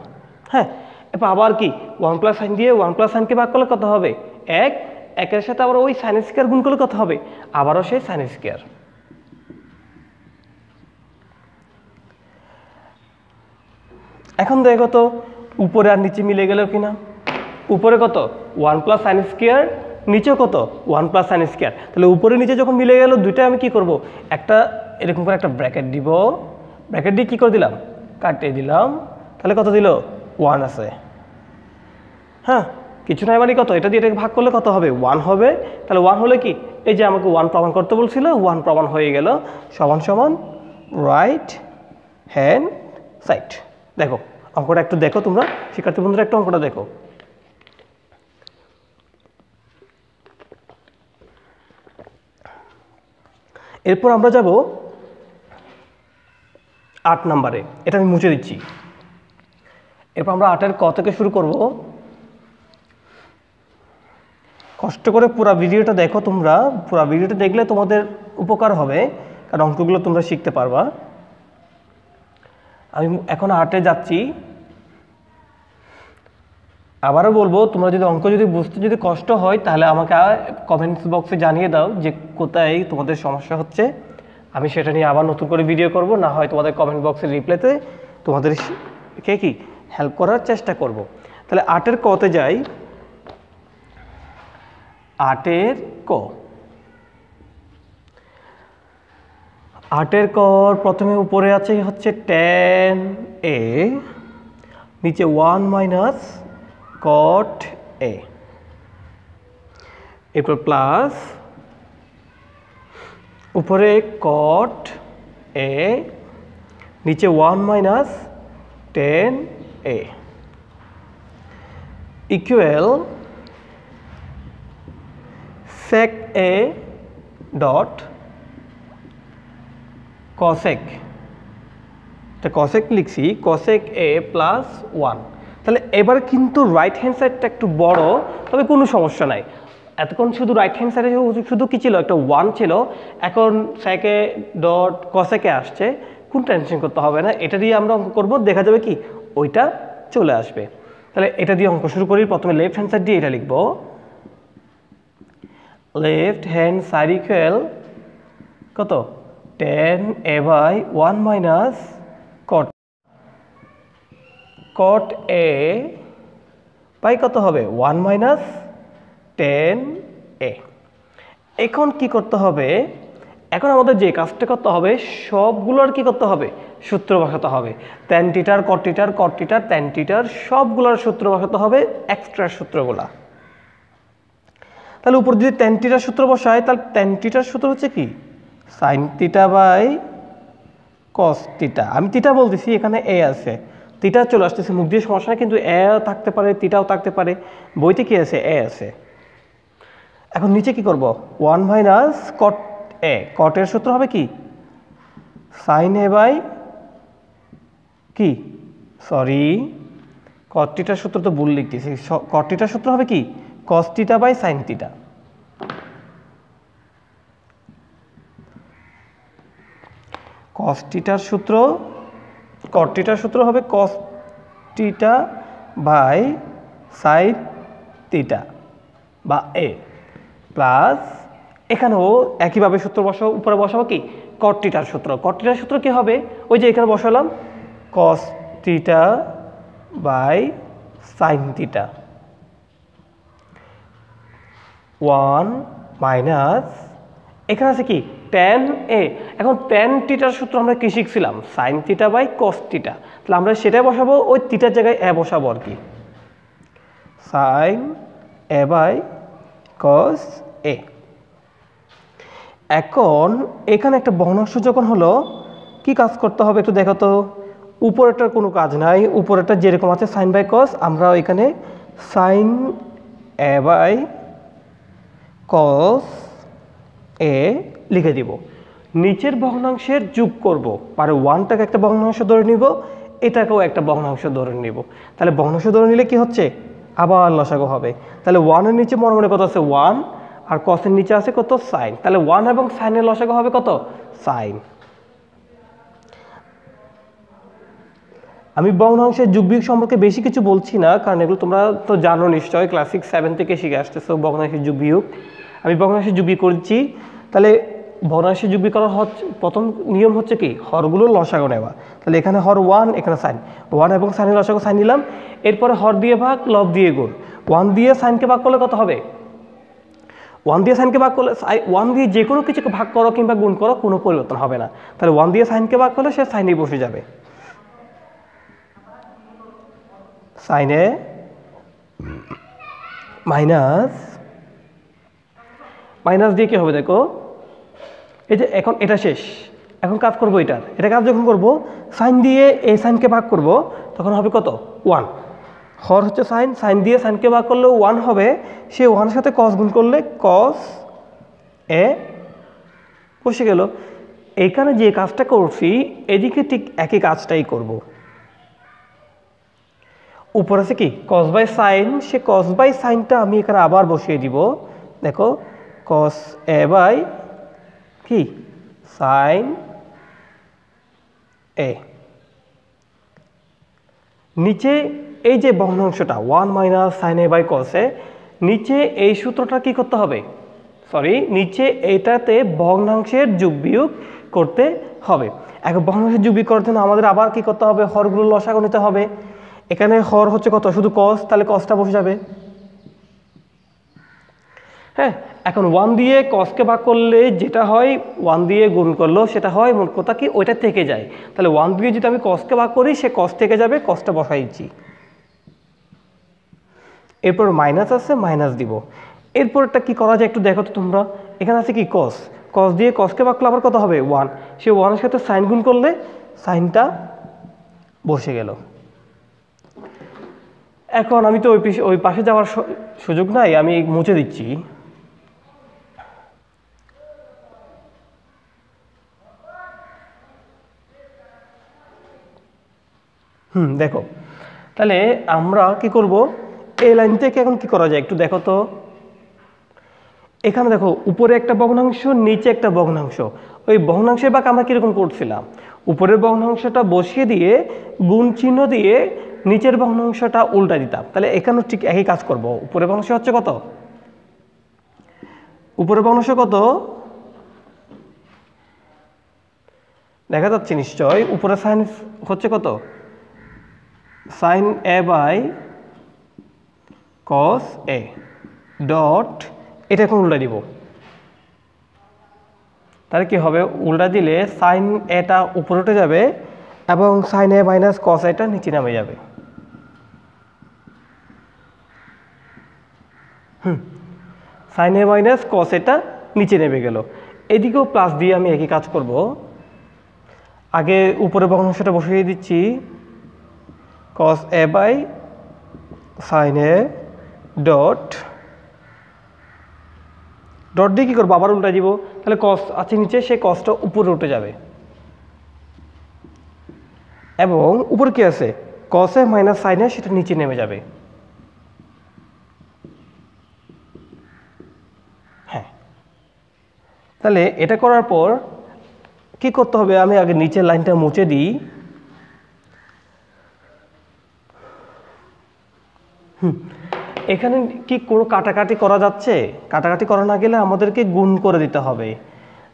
হ্যাঁ, এবার আবার কি 1 প্লাস সাইন দিয়ে 1 প্লাস সাইনকে ভাগ করলে কত হবে 1, 1 এর সাথে আবার ওই সাইন স্কয়ার গুণ করলে কত হবে আবারও সেই সাইন স্কয়ার। এখন দেখো তো উপরে আর নিচে মিলে গেল কিনা। উপরে কত 1 প্লাস সাইন স্কয়ার, নিচেও কত 1 প্লাস সাইন স্কয়ার। তাহলে উপরে নিচে যখন মিলে গেল দুইটা আমি কি করব, একটা এরকম করে একটা ব্র্যাকেট দিব, ব্র্যাকেট দিয়ে কি করে দিলাম কাটিয়ে দিলাম। তাহলে কত দিল 1 আছে। হ্যাঁ, কিছু নাই মানে কত, এটা দিয়ে এটাকে ভাগ করলে কত হবে 1 হবে। তাহলে 1 হলে কি, এই যে আমাকে 1 প্রমাণ করতে বলছিল 1 প্রমাণ হয়ে গেল, সমান সমান রাইট হ্যান্ড সাইড। দেখো অঙ্কটা একটু দেখো তোমরা শিক্ষার্থী বন্ধুরা, একটু অঙ্কটা দেখো। এরপর আমরা যাব 8 নম্বরে, এটা আমি মুছে দিচ্ছি। এরপর আমরা 8-এর ক থেকে শুরু করব। কষ্ট করে পুরো ভিডিওটা দেখো তোমরা, পুরো ভিডিওটা দেখলে তোমাদের উপকার হবে, কারণ অঙ্কগুলো তোমরা শিখতে পারবা। আমি এখন 8-এ যাচ্ছি। আবারও বলবো, তোমরা যদি অঙ্ক যদি বুঝতে যদি কষ্ট হয় তাহলে আমাকে কমেন্টস বক্সে জানিয়ে দাও যে কোথায় তোমাদের সমস্যা হচ্ছে। আমি সেটা নিয়ে আবার নতুন করে ভিডিও করব, না হয় তোমাদের কমেন্ট বক্সের রিপ্লাইতে তোমাদেরকে কি হেল্প করার চেষ্টা করব। তাহলে 8-এর কতে যাই। 8-এর ক, 8-এর ক প্রথমে উপরে আছে হচ্ছে tan a, নিচে 1 মাইনাস cot a, এরপর প্লাস উপরে cot a, নিচে 1 minus tan a, equal sec a dot cosec, এটা cosec লিখছি, cosec a প্লাস 1। তাহলে এবার কিন্তু রাইট হ্যান্ড সাইডটা একটু বড়, তবে কোনো সমস্যা নাই। এতক্ষণ শুধু রাইট হ্যান্ড সাইডে শুধু কি ছিল, একটা 1 ছিল, এখন sec a dot cosec a আসছে, কোন টেনশন করতে হবে না। এটা দিয়ে আমরা অঙ্ক করব, দেখা যাবে কি ওইটা চলে আসবে। তাহলে এটা দিয়ে অঙ্ক শুরু করি। প্রথমে লেফট হ্যান্ড সাইড দিয়ে এটা লিখব, লেফট হ্যান্ড সাইড ইকুয়াল কত tan a by 1 minus cot a by কত হবে 1 মাইনাস tan a। এখন কি করতে হবে, এখন আমাদের যে কাজটা করতে হবে সবগুলোর কি করতে হবে সূত্র বসাতে হবে। tan থিটার cot থিটার cot থিটার tan থিটার সবগুলোর সূত্র বসাতে হবে, এক্সট্রা সূত্রগুলা। তাহলে উপর যদি tan থিটার সূত্র বসায়, তাহলে tan থিটার সূত্র হচ্ছে কি sin theta by cos theta. আমি থিটা বলতেছি, এখানে a আছে, থিটা চলে আসতেছে মুখ দিয়ে, সমস্যা নেই, কিন্তু a থাকতে পারে থিটাও থাকতে পারে, বইতে কি আছে a আছে। এখন নিচে কি করব 1 মাইনাস cot a, cot এর সূত্র হবে কি sin a বাই কি সরি cot থিটার সূত্র তো ভুল লিখতেছি, cot থিটার সূত্র হবে কি cos theta by sin theta. cos থিটার সূত্র, cot থিটার সূত্র হবে cos theta by sin theta বা a, প্লাস এখানেও একইভাবে সূত্র বসাবো, উপরে বসাবো কি cot থিটার সূত্র। cot থিটার সূত্র কি হবে, ওই যে এখানে বসালাম cos theta by sin theta 1 minus এখানে আছে কি tan a। এখন tan থিটার সূত্র আমরা কি শিখছিলাম sin theta by cos theta, তাহলে আমরা সেটাই বসাবো, ওই থিটার জায়গায় a বসাবো আর কি, sin a by cos a। এখন এখানে একটা ভগ্নাংশ যখন হলো কি কাজ করতে হবে একটু দেখো তো। উপরেরটার কোনো কাজ নাই, উপরেরটা যেরকম আছে সাইন বাই কস, আমরা এখানে সাইন এ বাই কস এ লিখে দিব। নিচের ভগ্নাংশের যোগ করব, মানে ওয়ানটাকে একটা ভগ্নাংশ ধরে নিব, এটাকেও একটা ভগ্নাংশ ধরে নিব। তাহলে ভগ্নাংশ ধরে নিলে কি হচ্ছে, আবার লসাগু হবে। তাহলে ওয়ানের নিচে মনে মনে কত আছে, ওয়ান, আর কসের নিচে আছে কত, সাইন। তাহলে ওয়ান এবং সাইনের লসাগু হবে কত, সাইন। আমি ভগ্নাংশের যোগ বিয়োগ সম্পর্কে বেশি কিছু বলছি না, কারণ এগুলো তোমরা তো জানো নিশ্চয়, ক্লাস 6-7 থেকে শিখে আসতেছো ভগ্নাংশের যোগ বিয়োগ। আমি ভগ্নাংশের যোগ বিয়োগ করছি। তাহলে ভগ্নাংশের যোগ বিয়োগ করার প্রথম নিয়ম হচ্ছে কি, হরগুলোর লসাগু নেওয়া। তাহলে এখানে হর ওয়ান, এখানে সাইন, ওয়ান এবং সাইনের লসাগু সাইন নিলাম। এরপরে হর দিয়ে ভাগ, লব দিয়ে গুণ। ওয়ান দিয়ে সাইনকে ভাগ করলে কত হবে, ওয়ান দিয়ে সাইনকে ভাগ করলে, ওয়ান দিয়ে যে কোনো কিছুকে ভাগ করো কিংবা গুণ করো কোনো পরিবর্তন হবে না। তাহলে ওয়ান দিয়ে সাইনকে ভাগ করলে সে সাইনেই বসে যাবে। সাইনে মাইনাস, মাইনাস দিয়ে কি হবে দেখো, এই যে এখন এটা শেষ, এখন কাজ করবো এটার, এটা কাজ যখন করব সাইন দিয়ে এই সাইনকে ভাগ করব তখন হবে কত, ওয়ান। হর হচ্ছে সাইন, সাইন দিয়ে সাইনকে ভাগ করলেও ওয়ান হবে, সে ওয়ানের সাথে কস গুণ করলে কস এ বসে গেল। এইখানে যে কাজটা করছি এদিকে ঠিক একই কাজটাই করব। উপর আছে কি কস বাই সাইন, সে কস বাই সাইনটা আমি এখানে আবার বসিয়ে দিব। দেখো কস এ বাই কি সাইন এ। নিচে এই যে ভগ্নাংশটা one minus sine A by cos A, নিচে এই সূত্রটা কি করতে হবে, সরি নিচে এইটাতে ভগ্নাংশের যোগ বিয়োগ করতে হবে। এখন ভগ্নাংশের যোগ বিয়োগ করার জন্য আমাদের আবার কি করতে হবে, হরগুলো লসাগু নিতে হবে। এখানে হর হচ্ছে কত, শুধু কস, তাহলে কসটা বসে যাবে। হ্যাঁ, এখন ওয়ান দিয়ে কসকে ভাগ করলে যেটা হয়, ওয়ান দিয়ে গুণ করলেও সেটা হয়, মোট কথা কি ওইটা থেকে যায়। তাহলে ওয়ান দিয়ে যদি আমি কসকে ভাগ করি সে কস থেকে যাবে, কসটা বসাইছি। এরপর মাইনাস আছে, মাইনাস দিব। এরপরটা কি করা যায় একটু দেখো তো তোমরা। এখানে আছে কি কস, কস দিয়ে কসকে ভাগ করলে আবার কত হবে, ওয়ান। সে ওয়ানের সাথে সাইন গুণ করলে সাইনটা বসে গেল। এখন আমি তো ওই পাশে যাওয়ার সুযোগ নাই, আমি মুছে দিচ্ছি। দেখো তাহলে আমরা কি করব, এই লাইন থেকে এখন কি করা যায় একটু দেখো তো। এখানে দেখো উপরে একটা ভগ্নাংশ, নিচে একটা ভগ্নাংশ। ওই ভগ্নাংশের ভাগ আমরা কিরকম করছিলাম, উপরের ভগ্নাংশটা বসিয়ে দিয়ে গুণ চিহ্ন দিয়ে নিচের ভগ্নাংশটা উল্টা দিতাম। তাহলে এখানেও ঠিক একই কাজ করব। উপরের ভগ্নাংশ হচ্ছে কত, উপরের ভগ্নাংশ কত দেখা যাচ্ছে নিশ্চয়, উপরে সাইন হচ্ছে কত, sine A by cos A dot, এটা এখন উল্টা দিব। তাহলে কি হবে, উল্টা দিলে সাইন এটা উপরে উঠে যাবে এবং সাইন এ মাইনাস কস এটা নিচে নামে যাবে। সাইন এ মাইনাস কস এটা নিচে নেমে গেল। এদিকেও প্লাস দিয়ে আমি একই কাজ করব। আগে উপরে ভগ্নাংশটা বসিয়ে দিচ্ছি, cos A by sine A dot, dot দিয়ে কী করবো, আবার উল্টা দিব। তাহলে কস আছে নিচে, সেই কসটা উপরে উঠে যাবে এবং উপরে কি আছে কস এ মাইনাস সাইন এ, সেটা নিচে নেমে যাবে। হ্যাঁ, তাহলে এটা করার পর কি করতে হবে, আমি আগে নিচের লাইনটা মুছে দিই। এখানে কি কোনো কাটাকাটি করা যাচ্ছে, কাটাকাটি করা না গেলে আমাদেরকে গুণ করে দিতে হবে।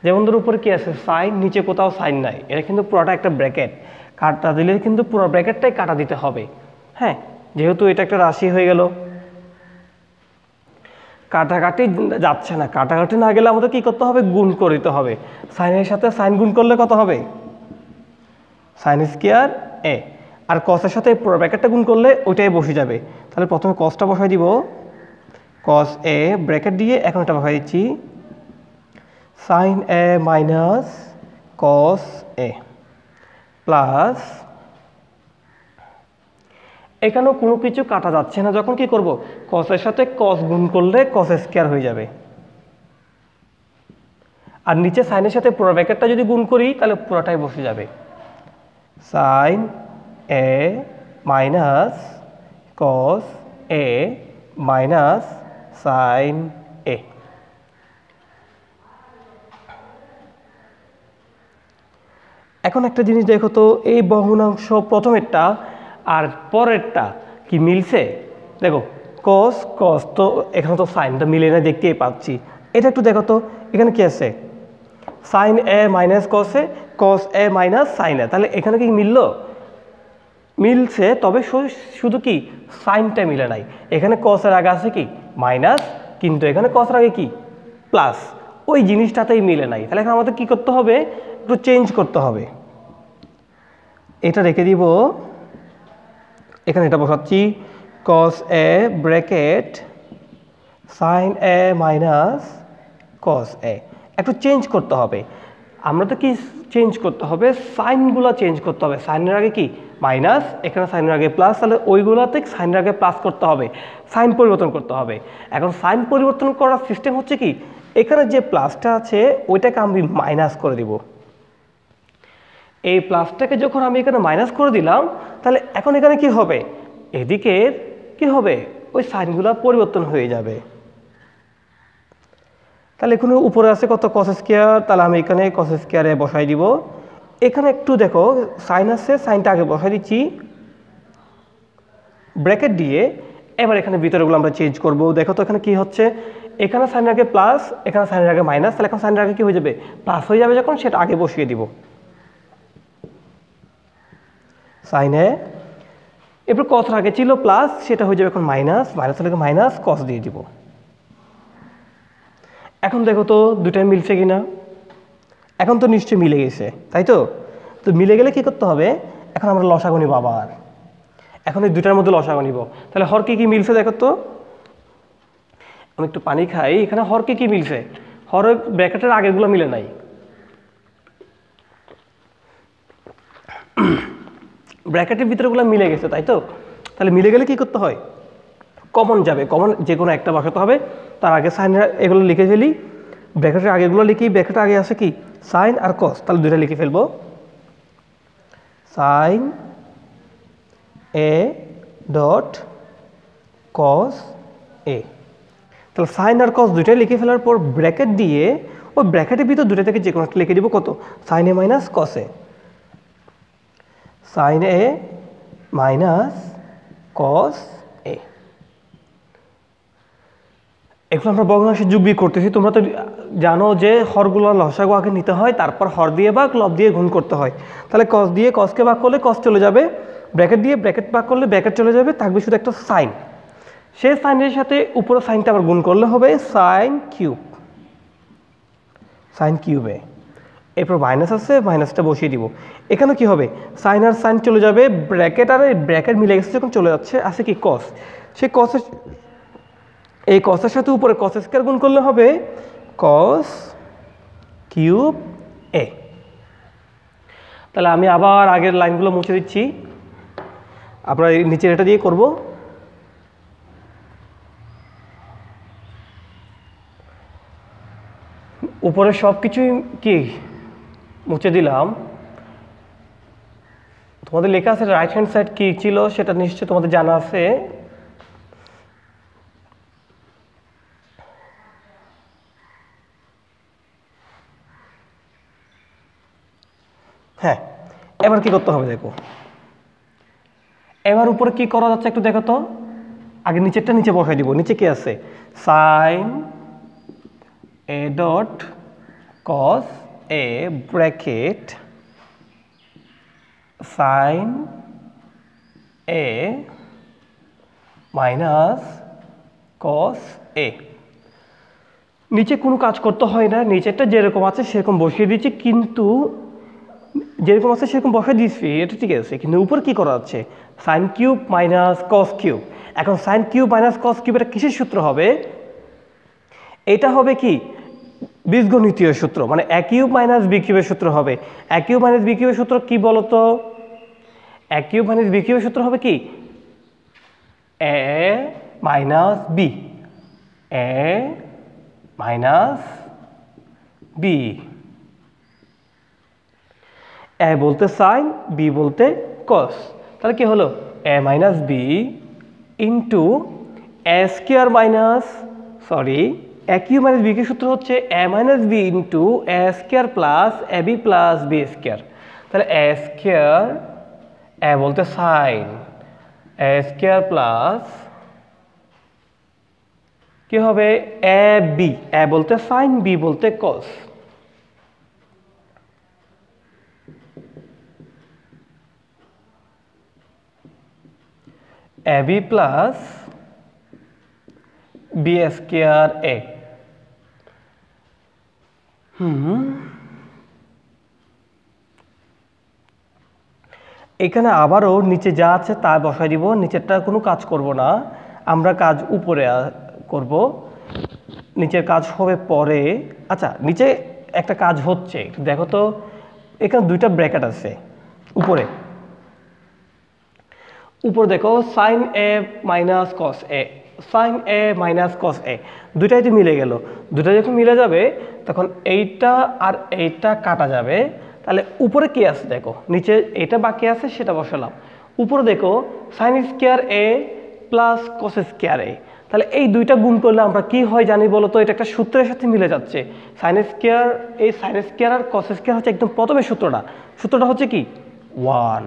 যেমন ধর উপরে কি আছে সাইন, নিচে কোথাও সাইন নাই, এটা কিন্তু পুরোটা একটা ব্র্যাকেট, কাটা দিলে কিন্তু পুরো ব্র্যাকেটটাই কাটা দিতে হবে। হ্যাঁ, যেহেতু এটা একটা রাশি হয়ে গেল, কাটাকাটি যাচ্ছে না, কাটাকাটি না গেলে আমাদের কি করতে হবে, গুণ করে দিতে হবে। সাইনের সাথে সাইন গুণ করলে কত হবে, সাইন স্কয়ার এ, আর কসের সাথে পুরো ব্র্যাকেটটা গুণ করলে ওইটাই বসে যাবে। তাহলে প্রথমে কসটা বসাই দিব, কস এ ব্র্যাকেট দিয়ে এখন এটা বসাই দিচ্ছি sign A minus cos A plus, এখানেও কোনো কিছু কাটা যাচ্ছে না, যখন কি করব কসের সাথে কস গুণ করলে কস স্কয়ার হয়ে যাবে, আর নিচে সাইনের সাথে পুরো ব্র্যাকেটটা যদি গুণ করি তাহলে পুরোটাই বসে যাবে। Sign A minus cos A minus sine এ। এখন একটা জিনিস দেখো তো, এই ভগ্নাংশ প্রথমেরটা আর পরেরটা কি মিলছে? দেখো কস কস তো এখানে তো সাইনটা মিলে না, দেখতেই পাচ্ছি। এটা একটু দেখো তো, এখানে কি আছে? Sine A minus cos A minus sine এ, তাহলে এখানে কি মিললো? মিলছে, তবে শুধু কি সাইনটা মিলে নাই। এখানে কসের আগে আছে কি মাইনাস, কিন্তু এখানে কসের আগে কি প্লাস, ওই জিনিসটাতেই মিলে নাই। তাহলে এখানে আমাদের কি করতে হবে? একটু চেঞ্জ করতে হবে। এটা রেখে দিব, এখানে এটা বসাচ্ছি কস A bracket sine A minus cos এ। একটু চেঞ্জ করতে হবে। আমরা তো কি চেঞ্জ করতে হবে? সাইনগুলো চেঞ্জ করতে হবে। সাইনের আগে কি মাইনাস, এখানে সাইনের আগে প্লাস, তাহলে ওইগুলোতে সাইনের আগে প্লাস করতে হবে, সাইন পরিবর্তন করতে হবে। এখন সাইন পরিবর্তন করার সিস্টেম হচ্ছে কি, এখানে যে প্লাসটা আছে ওইটাকে আমি মাইনাস করে দিব। এই প্লাসটাকে যখন আমি এখানে মাইনাস করে দিলাম, তাহলে এখন এখানে কি হবে? এদিকে কি হবে? ওই সাইনগুলো পরিবর্তন হয়ে যাবে। তাহলে এখানে উপরে আছে কত কস স্কয়ার, তাহলে আমি এখানে কস স্কয়ারে বসাই দিব। এখানে একটু দেখো সাইন আছে, সাইনটা আগে বসাই দিচ্ছি ব্র্যাকেট দিয়ে। এবার এখানে ভিতরেগুলো আমরা চেঞ্জ করব। দেখো তো এখানে কি হচ্ছে, এখানে সাইনের আগে প্লাস, এখানে সাইনের আগে মাইনাস, তাহলে এখন সাইনের আগে কি হয়ে যাবে? প্লাস হয়ে যাবে, যখন সেটা আগে বসিয়ে দিব সাইনে। এরপর কস আগে ছিল প্লাস, সেটা হয়ে যাবে এখন মাইনাস, মাইনাস হলে মাইনাস কস দিয়ে দিব। এখন দেখো তো দুটাই মিলছে কিনা? এখন তো নিশ্চয়ই মিলে গেছে, তাই তো? তো মিলে গেলে কি করতে হবে? এখন আমরা লসাগু নিব আবার। এখন এই দুটার মধ্যে লসাগু নিব। তাহলে হর কি কি মিলছে দেখো তো। আমি একটু পানি খাই। এখানে হর কি কি মিলছে? হর ব্র্যাকেটের আগেরগুলো মিলে নাই। ব্র্যাকেটের ভিতরেগুলো মিলে গেছে, তাই তো? তাহলে মিলে গেলে কি করতে হয়? কমন যাবে, কমন যে কোনো একটা বসাতে হবে। তার আগে সাইন এগুলো লিখে ফেলি, ব্র্যাকেটের আগেগুলো লিখি। ব্র্যাকেটের আগে আছে কি সাইন আর কস, তাহলে দুইটা লিখে ফেলবো। সাইন এ ডট কস এ। তাহলে সাইন আর কস দুইটাই লিখে ফেলার পর ব্র্যাকেট দিয়ে ওই ব্র্যাকেটের ভিতর দুটো থেকে যে কোনো একটা লিখে দিব। কত? Sine A minus cos A. Sign A minus cos এ। এগুলো আমরা ভগ্নাংশে যোগ বিয়োগ করতেছি। তোমরা তো জানো যে হরগুলো লসাগু আগে নিতে হয়, তারপর হর দিয়ে ভাগ, লব দিয়ে গুণ করতে হয়। তাহলে কস দিয়ে কসকে ভাগ করলে কস চলে যাবে, ব্র্যাকেট দিয়ে ব্র্যাকেট ভাগ করলে ব্র্যাকেট চলে যাবে, থাকবে শুধু একটা সাইন। সেই সাইনের সাথে উপরে সাইনটা আবার গুণ করলে হবে সাইন কিউব, সাইন কিউবে। এরপর মাইনাস আছে, মাইনাসটা বসিয়ে দিব। এখানে কি হবে? সাইন আর সাইন চলে যাবে, ব্র্যাকেট আর ব্র্যাকেট মিলে গেছে যখন চলে যাচ্ছে, আছে কি কস। সেই কসের, এই কসের সাথে উপরে কস স্কয়ার গুণ করলে হবে কস কিউব এ। তাহলে আমি আবার আগের লাইনগুলো মুছে দিচ্ছি, আপনার নিচের এটা দিয়ে করব। উপরে সব কিছুই কি মুছে দিলাম। তোমাদের লেখা আছে রাইট হ্যান্ড সাইড কি ছিল সেটা নিশ্চয়ই তোমাদের জানা আছে। হ্যাঁ, এবার কি করতে হবে দেখো। এবার উপরে কি করা যাচ্ছে একটু দেখো তো। আগে নিচেরটা নিচে বসাই দিব। নিচে কি আছে? Sine A dot cos A bracket sine A minus cos A. নিচে কোনো কাজ করতে হয় না, নিচেরটা যেরকম আছে সেরকম বসিয়ে দিচ্ছি, কিন্তু যেরকম আছে সেরকম বসিয়ে দিচ্ছি, এটা ঠিক আছে। কিন্তু উপর কি করা যাচ্ছে? Sine cube minus cos cube. এখন sine cube minus cos cube এটা কিসের সূত্র হবে? এটা হবে কি বীজগণিতীয় সূত্র, মানে a কিউব মাইনাস b কিউবের সূত্র হবে। a কিউব মাইনাস b কিউবের সূত্র কি বলতো? a কিউব মাইনাস b কিউবের সূত্র হবে কি? a minus b, a minus b। a বলতে সাইন, b বলতে কস, তাহলে কি হলো? a minus b into a square minus, sorry, a cube minus b cube সূত্র হচ্ছে a minus b into a square plus ab plus b square. তাহলে a square, a বলতে sign, a square plus কি হবে? ab, a বলতে sign, b বলতে কস। ab plus b square a। এখানে আবারও নিচে যা আছে তা বসাই দিব, নিচেরটা কোনো কাজ করব না, আমরা কাজ উপরে করব, নিচের কাজ হবে পরে। আচ্ছা, নিচে একটা কাজ হচ্ছে, একটু দেখো তো, এখানে দুইটা ব্র্যাকেট আছে উপরে, উপরে দেখো sign A minus cos A, sign A minus cos এ, দুইটাই তো মিলে গেল। দুইটা যখন মিলে যাবে তখন এইটা আর এইটা কাটা যাবে। তাহলে উপরে কি আছে দেখো, নিচে এটা বাকি আছে সেটা বসালাম। উপরে দেখো সাইন স্কোয়ার এ প্লাস কস স্কোয়ার এ, তাহলে এই দুইটা গুণ করলে আমরা কি হয় জানি বলো তো? এটা একটা সূত্রের সাথে মিলে যাচ্ছে। সাইন স্কোয়ার, এই সাইন স্কোয়ার আর কস স্কোয়ার হচ্ছে একদম প্রথমের সূত্রটা, সূত্রটা হচ্ছে কি? 1।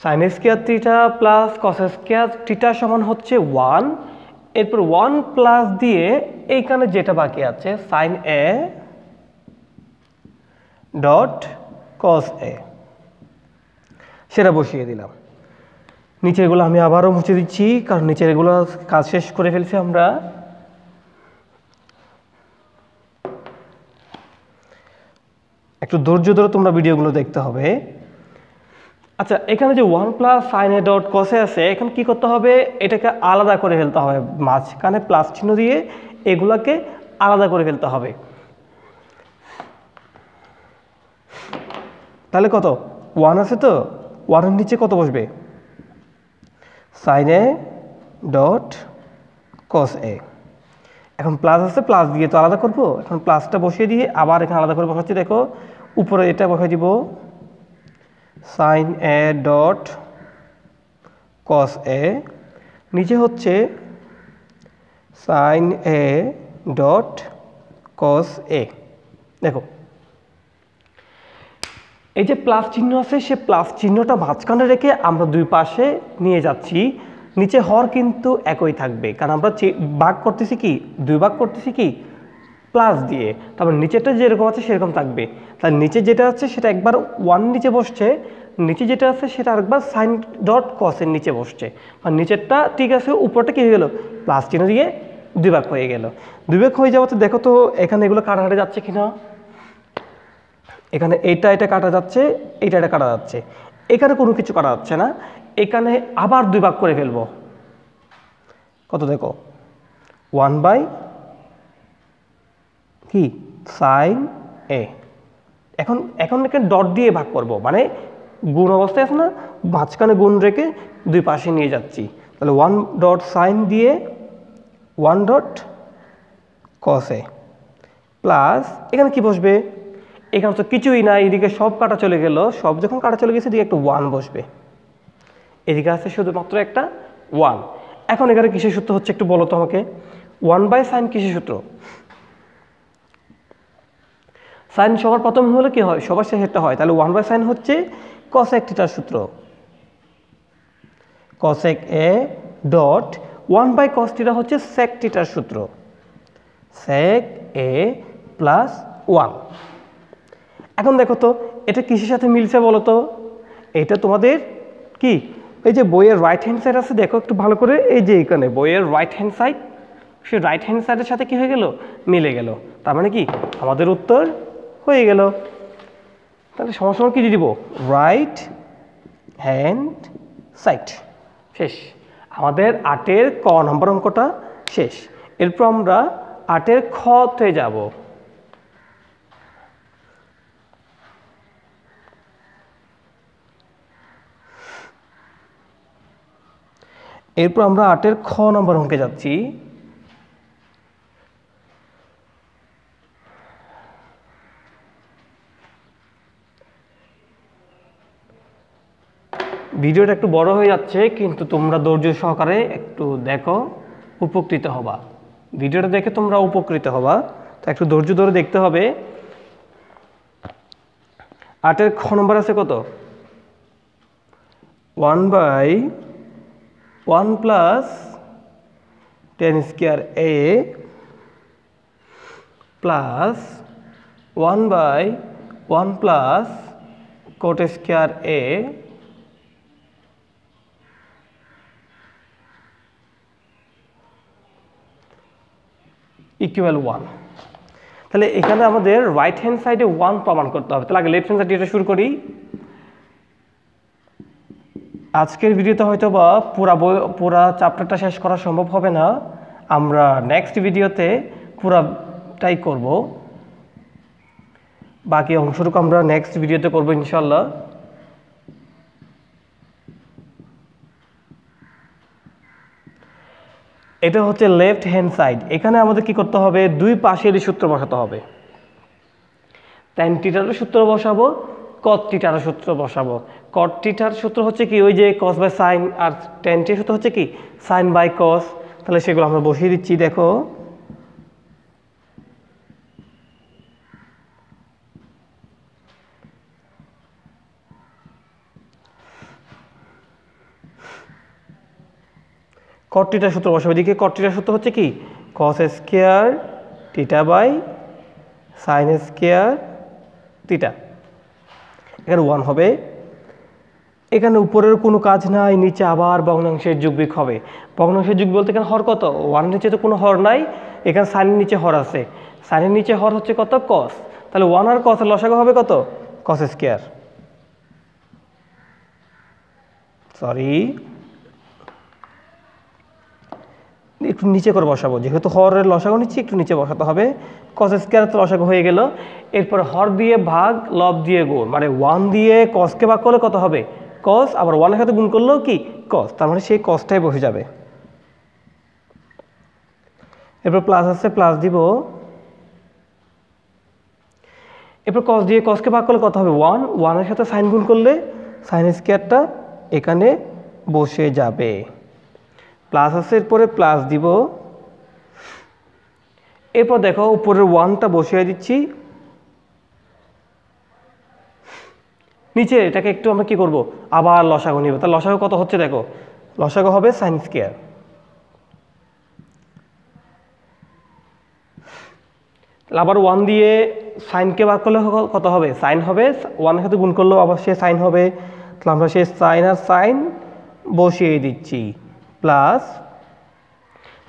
Sine square theta plus cos square theta সমান হচ্ছে 1। এরপর 1 প্লাস দিয়ে এইখানে যেটা বাকি আছে সাইন এ ডট কস এ, সেটা বসিয়ে দিলাম। নিচেরগুলো আমি আবারও মুছে দিচ্ছি, কারণ নিচের এগুলো কাজ শেষ করে ফেলছি আমরা। একটু ধৈর্য ধরে তোমরা ভিডিওগুলো দেখতে হবে। আচ্ছা, এখানে যে 1 প্লাস সাইন এ ডট কসে আছে, এখন কি করতে হবে? এটাকে আলাদা করে ফেলতে হবে, মাঝখানে প্লাস চিহ্ন দিয়ে এগুলাকে আলাদা করে ফেলতে হবে। তাহলে কত? 1 আছে তো, 1 এর নিচে কত বসবে? সাইন এ ডট কস এ। এখন প্লাস আছে, প্লাস দিয়ে তো আলাদা করব, এখন প্লাসটা বসিয়ে দিয়ে আবার এখানে আলাদা করে বসাচ্ছি। দেখো উপরে এটা বসাই দিব sign A dot cos A, নিচে হচ্ছে সাইন এ ডট কস এ। দেখো এই যে প্লাস চিহ্ন আছে, সে প্লাস চিহ্নটা মাঝখানে রেখে আমরা দুই পাশে নিয়ে যাচ্ছি। নিচে হর কিন্তু একই থাকবে, কারণ আমরা ভাগ করতেছি কি? দুই ভাগ করতেছি কি? প্লাস দিয়ে। তারপর নিচেরটা যেরকম আছে সেরকম থাকবে। তাহলে নিচে যেটা আছে সেটা একবার 1 নিচে বসছে, নিচে যেটা আছে সেটা আরেকবার সাইন ডট কসের নিচে বসছে। আর নিচেরটা ঠিক আছে, উপরটা কি হয়ে গেল? প্লাস চিহ্ন দিয়ে দুই ভাগ হয়ে গেল। দুই ভাগ হয়ে যাওয়াতে দেখো তো এখানে এগুলো কাটাকাটি যাচ্ছে কিনা। এখানে এইটা এটা কাটা যাচ্ছে, এইটা এটা কাটা যাচ্ছে, এখানে কোনো কিছু কাটা যাচ্ছে না। এখানে আবার দুই ভাগ করে ফেলবো। কত দেখো? 1 বাই কি সাইন এ। এখন এখানে ডট দিয়ে ভাগ করব, মানে গুণ অবস্থায় আছে না, মাঝখানে গুণ রেখে দুই পাশে নিয়ে যাচ্ছি। তাহলে 1 ডট সাইন দিয়ে 1 ডট কস এ প্লাস এখানে কি বসবে? এখানে তো কিছুই না, এদিকে সব কাটা চলে গেল, সব যখন কাটা চলে গেছে এদিকে একটা 1 বসবে, এদিকে আছে শুধুমাত্র একটা 1। এখন এখানে কিসের সূত্র হচ্ছে একটু বলো তো আমাকে? 1 বাই সাইন কিসের সূত্র? সাইন সবার প্রথম হলে কি হয়? সবার শেষেরটা হয়। তাহলে 1 বাই সাইন হচ্ছে কসেক থিটার সূত্র, cosec A dot 1 by cos theta হচ্ছে সেক থিটার সূত্র, সেক এ প্লাস 1। এখন দেখো তো এটা কিসের সাথে মিলছে বলো তো? এটা তোমাদের কি এই যে বইয়ের রাইট হ্যান্ড সাইড আছে, দেখো একটু ভালো করে, এই যে এখানে বইয়ের রাইট হ্যান্ড সাইড, সেই রাইট হ্যান্ড সাইডের সাথে কি হয়ে গেল? মিলে গেল। তার মানে কি আমাদের উত্তর হয়ে গেল। তাহলে সমস্যা কি দিয়ে দিব? Right hand side. শেষ। আমাদের 8-এর ক নম্বর অঙ্কটা শেষ। এরপর আমরা 8-এর খতে যাব। এরপর আমরা 8-এর খ নম্বর অঙ্কে যাচ্ছি। ভিডিওটা একটু বড় হয়ে যাচ্ছে, কিন্তু তোমরা ধৈর্য সহকারে একটু দেখো, উপকৃত হবা। ভিডিওটা দেখে তোমরা উপকৃত হবা, তো একটু ধৈর্য ধরে দেখতে হবে। 8-এর খ নম্বর আছে কত? 1/1 plus tan square a plus 1/1 plus cot square a equal 1। তাহলে এখানে আমাদের রাইট হ্যান্ড সাইডে 1 প্রমাণ করতে হবে। তাহলে আগে লেফট হ্যান্ড সাইডে এটা শুরু করি। আজকের ভিডিওতে হয়তো বা পুরা চ্যাপ্টারটা শেষ করা সম্ভব হবে না, আমরা নেক্সট ভিডিওতে পুরাটাই করব। বাকি অংশটুকু আমরা নেক্সট ভিডিওতে করব ইনশাল্লাহ। এটা হচ্ছে লেফট হ্যান্ড সাইড। এখানে আমাদের কি করতে হবে? দুই পাশেরই সূত্র বসাতে হবে। tan থিটার সূত্র বসাবো, cot থিটার সূত্র বসাবো। cot থিটার সূত্র হচ্ছে কি? ওই যে cos বাই sin, আর tan থিটার সূত্র হচ্ছে কি? sin by cos। তাহলে সেগুলো আমরা বসিয়ে দিচ্ছি। দেখো, cot থিটার সূত্র বসাবো। এদিকে cot থিটার সূত্র হচ্ছে কি? cos square theta by sin square theta. এখানে 1 হবে। এখানে উপরের কোনো কাজ নাই, নিচে আবার ভগ্নাংশের যোগবিয়োগ হবে। ভগ্নাংশের যোগ বলতে এখানে হর কত? 1 নিচে তো কোনো হর নাই, এখানে সাইনের নিচে হর আছে। সাইনের নিচে হর হচ্ছে কত? cos। তাহলে 1 আর cos এর লসাগু হবে কত? cos square. সরি, একটু নিচে করে বসাবো, যেহেতু হরের লসাগু নিচ্ছি একটু নিচে বসাতে হবে। cos স্কয়ার তো লসাগু হয়ে গেল। এরপর হর দিয়ে ভাগ, লব দিয়ে গুণ, মানে 1 দিয়ে cosকে ভাগ করলে কত হবে? cos, আবার 1 এর সাথে গুণ করলেও কি? cos। তার মানে সেই cosটাই বসে যাবে। এরপর প্লাস আছে, প্লাস দিব। এরপর cos দিয়ে cosকে ভাগ করলে কত হবে? 1 এর সাথে sin গুণ করলে sin স্কয়ারটা এখানে বসে যাবে। প্লাস আছে, এরপরে প্লাস দিব। এরপর দেখো উপরের 1টা বসিয়ে দিচ্ছি, নিচে এটাকে একটু আমরা কি করব? আবার লসাগু নিব। তাহলে লসাগু কত হচ্ছে? দেখো, লসাগু হবে sin স্কয়ার। তাহলে আবার 1 দিয়ে সাইনকে ভাগ করলে কত হবে? সাইন হবে। 1 এর সাথে গুণ করলেও আবার সে সাইন হবে। তাহলে আমরা সে সাইন আর সাইন বসিয়ে দিচ্ছি। প্লাস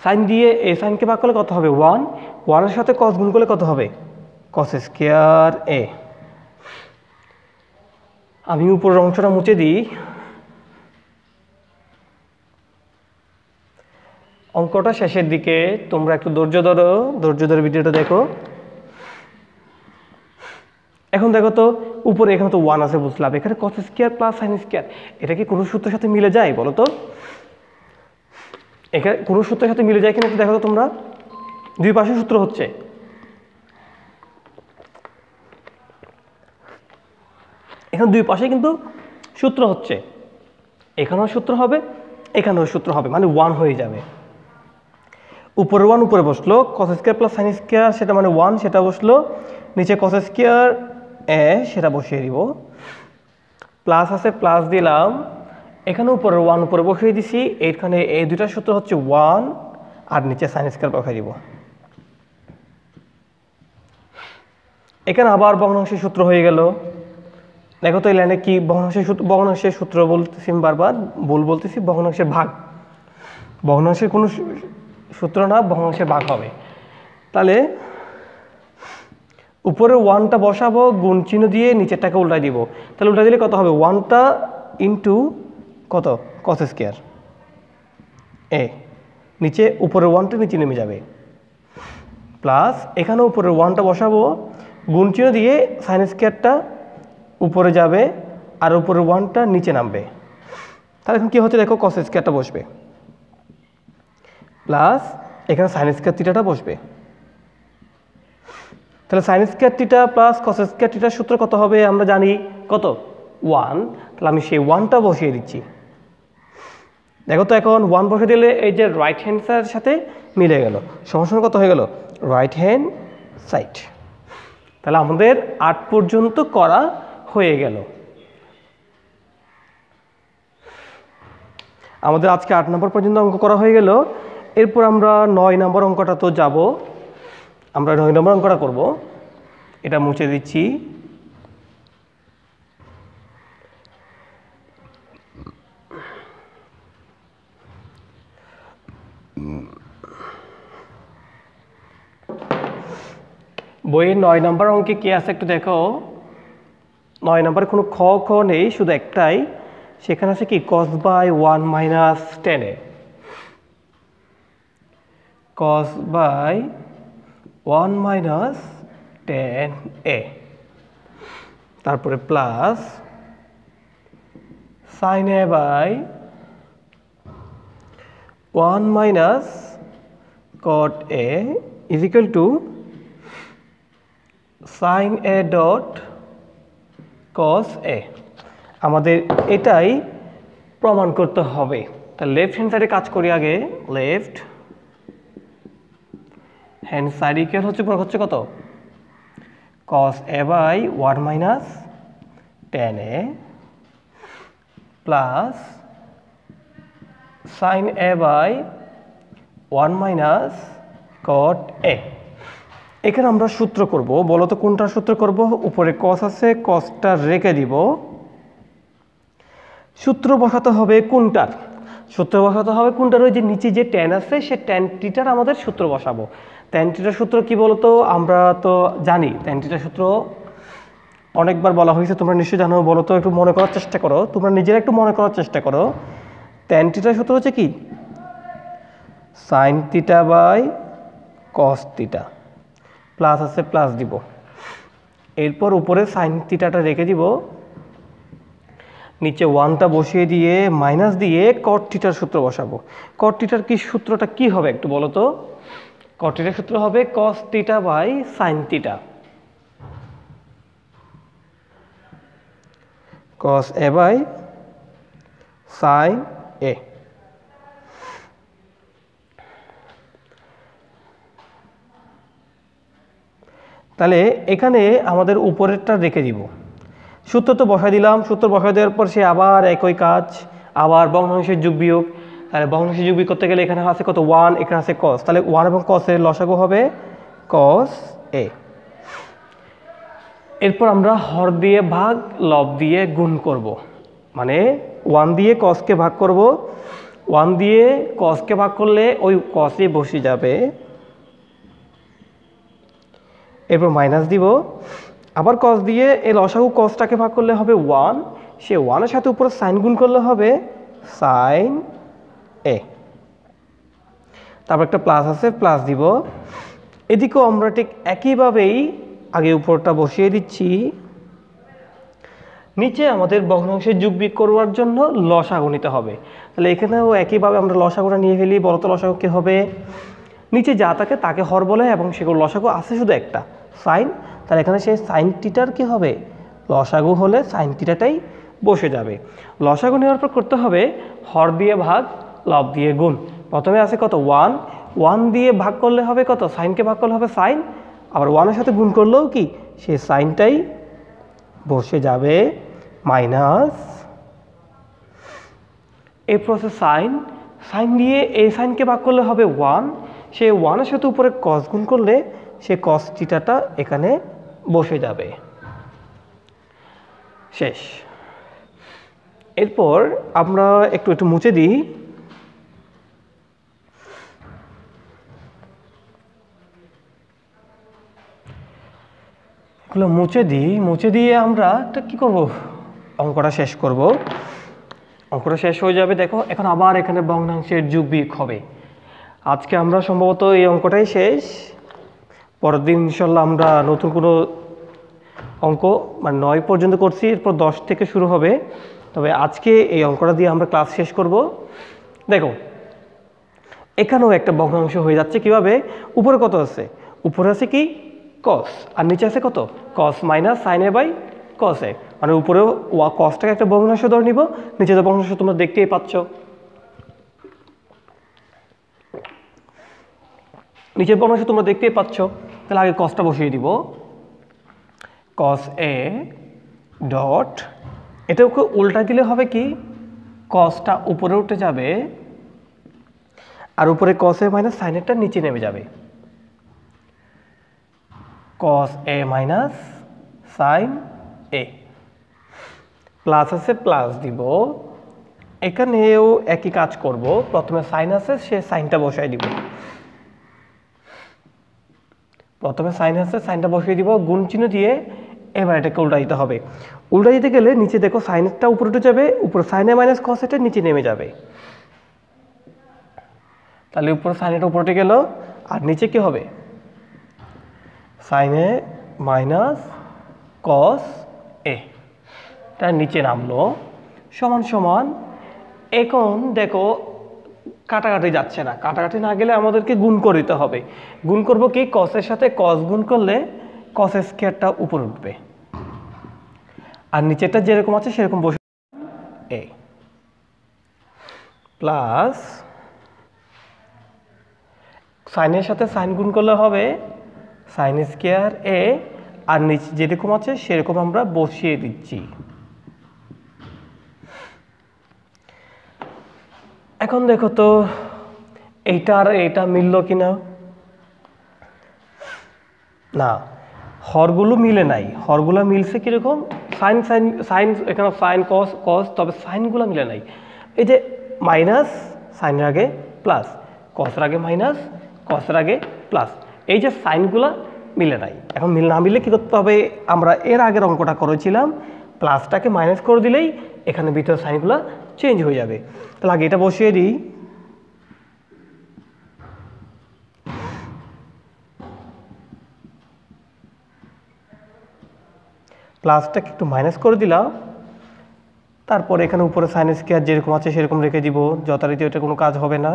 সাইন দিয়ে এ সাইনকে ভাগ করলে কত হবে? 1 এর সাথে cos গুণ করলে কত হবে? cos square a। আমি উপরের অংশটা মুছে দিই। অঙ্কটা শেষের দিকে, তোমরা একটু ধৈর্য ধরে ভিডিওটা দেখো। এখন দেখো তো, উপরে এখানে তো 1 আছে বুঝলাম, এখানে cos square plus sin square, এটা কি কোনো সূত্রের সাথে মিলে যায় বলো তো? এখানে কোনো সূত্রের সাথে মিলে যায় কিনা একটু দেখো তো তোমরা। দুই পাশে সূত্র হচ্ছে, এখানে দুই পাশে কিন্তু সূত্র হচ্ছে। এখানেও সূত্র হবে, এখানেও সূত্র হবে, মানে 1 হয়ে যাবে। উপরে 1 উপরে বসলো, cos square plus sin square সেটা মানে 1, সেটা বসলো। নিচে cos স্কয়ার a সেটা বসিয়ে দিব। প্লাস আছে, প্লাস দিলাম। এখানে উপরে 1 উপরে বসিয়ে দিছি। এখানে এই দুইটা সূত্র হচ্ছে 1, আর নিচে sin স্কয়ার বসিয়ে দিব। এখানে আবার ভগ্নাংশের সূত্র হয়ে গেল। দেখো তো এই লাইনে কি ভগ্নাংশের সূত্র বলতেছি, বারবার ভুল বলতেছি, ভগ্নাংশের ভাগ। ভগ্নাংশের কোনো সূত্র না, ভগ্নাংশের ভাগ হবে। তাহলে উপরে 1টা বসাবো, গুণ চিহ্ন দিয়ে নিচেরটাকে উল্টাই দিব। তাহলে উল্টাই দিলে কত হবে? 1টা ইন্টু কত? cos স্কয়ার a নিচে উপরের ওয়ানটা নিচে নেমে যাবে, প্লাস এখানে উপরের ওয়ানটা বসাবো, গুণ চিহ্ন দিয়ে সাইন স্কোয়ারটা উপরে যাবে আর উপরের ওয়ানটা নিচে নামবে। তাহলে এখন কী হচ্ছে দেখো, কস স্কোয়ারটা বসবে, প্লাস এখানে সাইন স্কোয়ার থিটাটা বসবে। তাহলে sine square theta plus cos square থিটার সূত্র কত হবে আমরা জানি, কত 1। তাহলে আমি সেই 1টা বসিয়ে দিচ্ছি। দেখো তো এখন 1 বসিয়ে দিলে এই যে রাইট হ্যান্ড সাইডের সাথে মিলে গেল, সমান কত হয়ে গেল, রাইট হ্যান্ড সাইড। তাহলে আমাদের 8 পর্যন্ত করা হয়ে গেল। আমাদের আজকে 8 নম্বর পর্যন্ত অঙ্ক করা হয়ে গেল। এরপর আমরা 9 নম্বর অঙ্কটা তো যাব, আমরা 9 নম্বর অঙ্কটা করব। এটা মুছে দিচ্ছি। বইয়ের 9 নম্বর অঙ্কে কি আছে একটু দেখো। 9 নম্বরে কোনো খ খ নেই, শুধু একটাই, সেখানে আছে কি cos by 1 minus 10a, cos by 1 minus 10a, তারপরে plus sin a by 1 minus cot a is equal to sin a dot cos a। আমাদের এটাই প্রমাণ করতে হবে। তাহলে লেফট হ্যান্ড সাইডে কাজ করি আগে। লেফট হ্যান্ড সাইড ইকুয়াল হচ্ছে কত, cos a by 1 minus 10a plus sin a by 1 minus cot a। এখানে আমরা সূত্র করব, বলো তো কোনটার সূত্র করব। উপরে cos আছে, cosটা রেখে দিব, সূত্র বসাতে হবে কোনটার, সূত্র বসাতে হবে কোনটার, ওই যে নিচে যে tan আছে সে tan থিটার আমাদের সূত্র বসাবো। tan থিটার সূত্র কি বলতো, আমরা তো জানি tan থিটার সূত্র অনেকবার বলা হয়েছে, তোমরা নিশ্চয়ই জানো। বলো তো, একটু মনে করার চেষ্টা করো, তোমরা নিজেরা একটু মনে করার চেষ্টা করো। tan থিটার সূত্র হচ্ছে কি, sin theta by cos theta, plus আছে প্লাস দিব, এরপর উপরে সাইন থিটাটা রেখে দিব, নিচে 1টা বসিয়ে দিয়ে মাইনাস দিয়ে কট থিটার সূত্র বসাবো। কট থিটার কি সূত্রটা কি হবে একটু বলো তো। কট থিটার সূত্র হবে cos theta by sine theta, cos a by sin a। তাহলে এখানে আমাদের উপরেরটা রেখে দিব, সূত্র তো বসাই দিলাম। সূত্র বসাই দেওয়ার পর সে আবার একই কাজ, আবার ভগ্নাংশের যোগ বিয়োগ। তাহলে ভগ্নাংশের যোগ বিয়োগ করতে গেলে এখানে আছে কত 1, এখানে আছে cos, তাহলে 1 এবং cos এর লসাগু হবে cos a। এরপর আমরা হর দিয়ে ভাগ লব দিয়ে গুণ করব, মানে 1 দিয়ে cosকে ভাগ করব, 1 দিয়ে cosকে ভাগ করলে ওই cosই বসে যাবে, এরপর মাইনাস দিব, আবার cos দিয়ে এই লসাগু cosটাকে ভাগ করলে হবে 1, সে 1 এর সাথে উপরে সাইন গুণ করলে হবে sin a, তারপর একটা প্লাস আছে প্লাস দিব। এদিকেও আমরা ঠিক একইভাবেই আগে উপরটা বসিয়ে দিচ্ছি, নিচে আমাদের ভগ্নাংশের যোগ বিয়োগ করবার জন্য লসাগু নিতে হবে। তাহলে এখানেও একইভাবে আমরা লসাগুটা নিয়ে ফেলি। বলতো লসাগু কি হবে, নিচে যা থাকে তাকে হর বলে এবং সেগুলো লসাগু আছে শুধু একটা সাইন, তাহলে এখানে সেই সাইন থিটার কি হবে, লসাগু হলে সাইন থিটাটাই বসে যাবে। লসাগু নেওয়ার পর করতে হবে হর দিয়ে ভাগ লব দিয়ে গুণ। প্রথমে আছে কত 1, 1 দিয়ে ভাগ করলে হবে কত, সাইনকে ভাগ করলে হবে সাইন, আবার 1 এর সাথে গুণ করলেও কি সে সাইনটাই বসে যাবে, মাইনাস এই প্রসেস সাইন, সাইন দিয়ে এই সাইনকে ভাগ করলে হবে 1, সে 1 এর সাথে উপরে cos গুণ করলে সে cos থিটাটা এখানে বসে যাবে, শেষ। এরপর আমরা একটু মুছে দিই। এগুলো মুছে দিয়ে আমরা একটা কী করব, অঙ্কটা শেষ করব। অঙ্কটা শেষ হয়ে যাবে। দেখো এখন আবার এখানে ভগ্নাংশের যোগ বিয়োগ হবে। আজকে আমরা সম্ভবত এই অঙ্কটাই শেষ। পরের দিন ইনশাল্লাহ আমরা নতুন কোনো অঙ্ক মানে 9 পর্যন্ত করছি, এরপর 10 থেকে শুরু হবে। তবে আজকে এই অঙ্কটা দিয়ে আমরা ক্লাস শেষ করব। দেখো এখানেও একটা ভগ্নাংশ হয়ে যাচ্ছে কিভাবে, উপরে কত আছে, উপরে আছে কি কস, আর নিচে আছে কত cos minus sine A by cos A, মানে উপরেও কসটাকে একটা ভগ্নাংশ ধরে নিব, নিচে তো ভগ্নাংশ তোমরা দেখতেই পাচ্ছ। নিচের ভগ্নাংশ তোমরা দেখতেই পাচ্ছ, তাহলে আগে কসটা বসিয়ে দিব, কস এ ডট, এটাকে উল্টা দিলে হবে কি কসটা উপরে উঠে যাবে আর উপরে কস এ মাইনাস সাইন এরটা নিচে নেমে যাবে, কস এ মাইনাস সাইন এ, প্লাস আছে প্লাস দিব, এখানেও একই কাজ করব, প্রথমে সাইন আছে সে সাইনটা বসাই দিব, প্রথমে সাইন আছে সাইনটা বসিয়ে দিব গুণ চিহ্ন দিয়ে, এবার এটাকে উল্টা দিতে হবে। উল্টা দিতে গেলে নিচে দেখো সাইনটা উপরে উঠে যাবে, উপরে সাইন এ মাইনাস কস এটা নিচে নেমে যাবে, তাহলে উপরে সাইন এটা উপরে উঠে গেল, আর নিচে কি হবে সাইন এ মাইনাস কস এ, তার নিচে নামলো, সমান সমান। এখন দেখো কাটাকাটি যাচ্ছে না, কাটাকাটি না গেলে আমাদেরকে গুণ করে দিতে হবে। গুণ করব কি, কসের সাথে কস গুণ করলে কস স্কয়ারটা উপরে উঠবে, আর নিচেরটা যেরকম আছে সেরকম বসে এ প্লাস সাইনের সাথে সাইন গুণ করলে হবে সাইন স্কয়ার এ, আর নিচে যেরকম আছে সেরকম আমরা বসিয়ে দিচ্ছি। এখন দেখো তো এইটা আর এইটা মিলল কিনা, না হরগুলো মিলে নাই, হরগুলো মিলছে কিরকম সাইন সাইন সাইন, এখানে সাইন কস কস, তবে সাইনগুলো মিলে নাই। এই যে মাইনাস সাইনের আগে প্লাস, কসের আগে মাইনাস, কসের আগে প্লাস, এই যে সাইনগুলো মিলে নাই। এখন না মিললে কী করতে হবে, আমরা এর আগের অঙ্কটা করেছিলাম, প্লাসটাকে মাইনাস করে দিলেই এখানে ভিতরে সাইনগুলো চেঞ্জ হয়ে যাবে। তাহলে আগে এটা বসিয়ে দিই, প্লাসটাকে একটু মাইনাস করে দিলাম, তারপরে এখানে উপরে সাইন স্কয়ার যেরকম আছে সেরকম রেখে দিব, যথারীতি ওটা কোনো কাজ হবে না।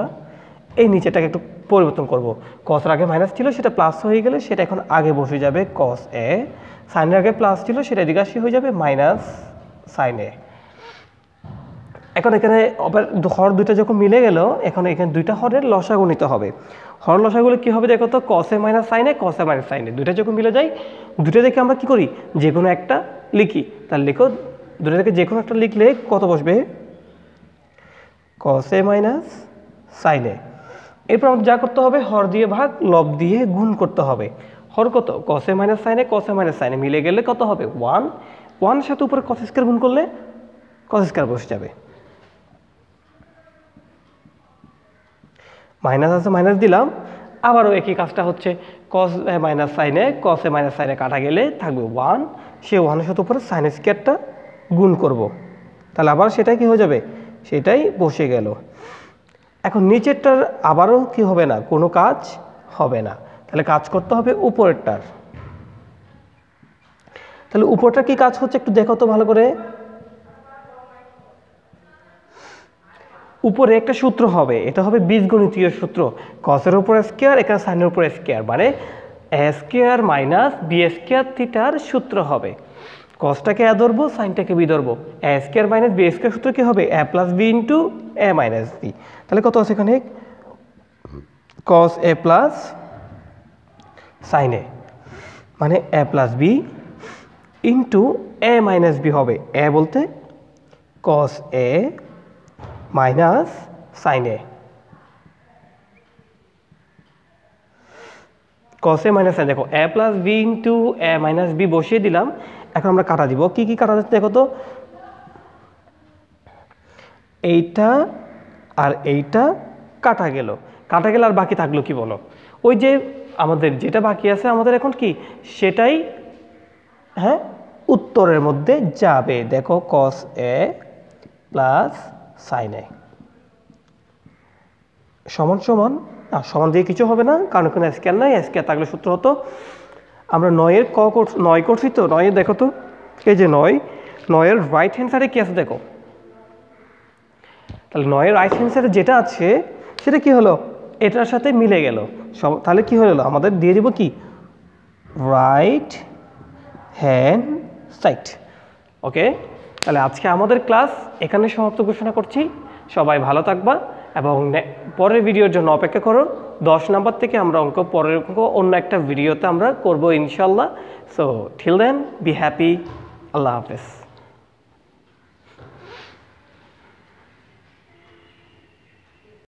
এই নিচেটাকে একটু পরিবর্তন করব, কসের আগে মাইনাস ছিল সেটা প্লাস হয়ে গেলে সেটা এখন আগে বসে যাবে কস এ, সাইনের আগে প্লাস ছিল সেটা এদিকে আসি হয়ে যাবে মাইনাস সাইন এ। এখন এখানে হর দুইটা যখন মিলে গেল, এখন এখানে দুইটা হরের লসাগু নিতে হবে। হর লসাগুলো কী হবে দেখো তো, কসে মাইনাস সাইনে, কসে মাইনাস সাইনে, দুইটা যখন মিলে যায়, দুটো দেখে আমরা কি করি যে কোনো একটা লিখি, তার লিখো দুটো থেকে যে কোনো একটা লিখলে কত বসবে কসে মাইনাস সাইনে। এরপর আমাদের যা করতে হবে হর দিয়ে ভাগ লব দিয়ে গুণ করতে হবে। হর কত কসে মাইনাস সাইনে, কসে মাইনাস সাইনে মিলে গেলে কত হবে 1, 1 সাথে উপরে কস স্কয়ার গুণ করলে কস স্কয়ার বসে যাবে, মাইনাস আছে মাইনাস দিলাম, আবারও একই কাজটা হচ্ছে কস মাইনাস সাইনে, কসে মাইনাস সাইনে কাটা গেলে থাকবে 1, সে 1-এর সাথে উপরে সাইন স্কয়ারটা গুণ করব, তাহলে আবার সেটাই কি হয়ে যাবে, সেটাই বসে গেল। এখন নিচেরটার আবারও কি হবে না, কোনো কাজ হবে না, তাহলে কাজ করতে হবে উপরেরটার। তাহলে উপরটা কি কাজ হচ্ছে একটু দেখো তো ভালো করে, উপরে একটা সূত্র হবে, এটা হবে বীজগণিতীয় সূত্র, কসের উপর স্কয়ার, এখানে সাইনের উপর স্কয়ার, মানে এ স্কয়ার মাইনাস বি স্কয়ার থিটার সূত্র হবে। কসটাকে এ ধরবো, সাইনটাকে বি ধরবো, এ স্কয়ার মাইনাস বি স্কয়ার সূত্র কি হবে এ প্লাস বি ইন্টু এ মাইনাস বি। তাহলে কত আছে এখানে কস এ প্লাস সাইন এ, মানে এ প্লাস বি ইন্টু এ মাইনাস বি হবে, এ বলতে কস এ মাইনাস সাইন এ, কস এ মাইনাস সাইন, দেখো এ প্লাস বি ইন্টু এ মাইনাস বি বসিয়ে দিলাম। এখন আমরা কাটা দিব, কি কি কাটা যাচ্ছে দেখো তো, এইটা আর এইটা কাটা গেল, কাটা গেল আর বাকি থাকলো কি বলো, ওই যে আমাদের যেটা বাকি আছে আমাদের এখন কি সেটাই হ্যাঁ উত্তরের মধ্যে যাবে। দেখো কস এ প্লাস সাইন এ সমান সমান সমান দিয়ে কিছু হবে না, কারণ কোনো স্কোয়ার নাই, স্কোয়ার থাকলে সূত্র হতো আমরা 9-এর 9 করছি তো 9-এর দেখো তো এই যে 9-এর রাইট হ্যান্ড সাইডে কী আছে দেখো, তাহলে 9-এর রাইট হ্যান্ড সাইডে যেটা আছে সেটা কি হলো এটার সাথে মিলে গেল, তাহলে কি হলো আমাদের দিয়ে দিব কি রাইট হ্যান্ড সাইড। ওকে, তাহলে আজকে আমাদের ক্লাস এখানে সমাপ্ত ঘোষণা করছি। সবাই ভালো থাকবা এবং পরের ভিডিওর জন্য অপেক্ষা করো। 10 নাম্বার থেকে আমরা পরের অঙ্ক অন্য একটা ভিডিওতে আমরা করবো ইনশাল্লাহ। So till then be happy, আল্লাহ হাফেজ।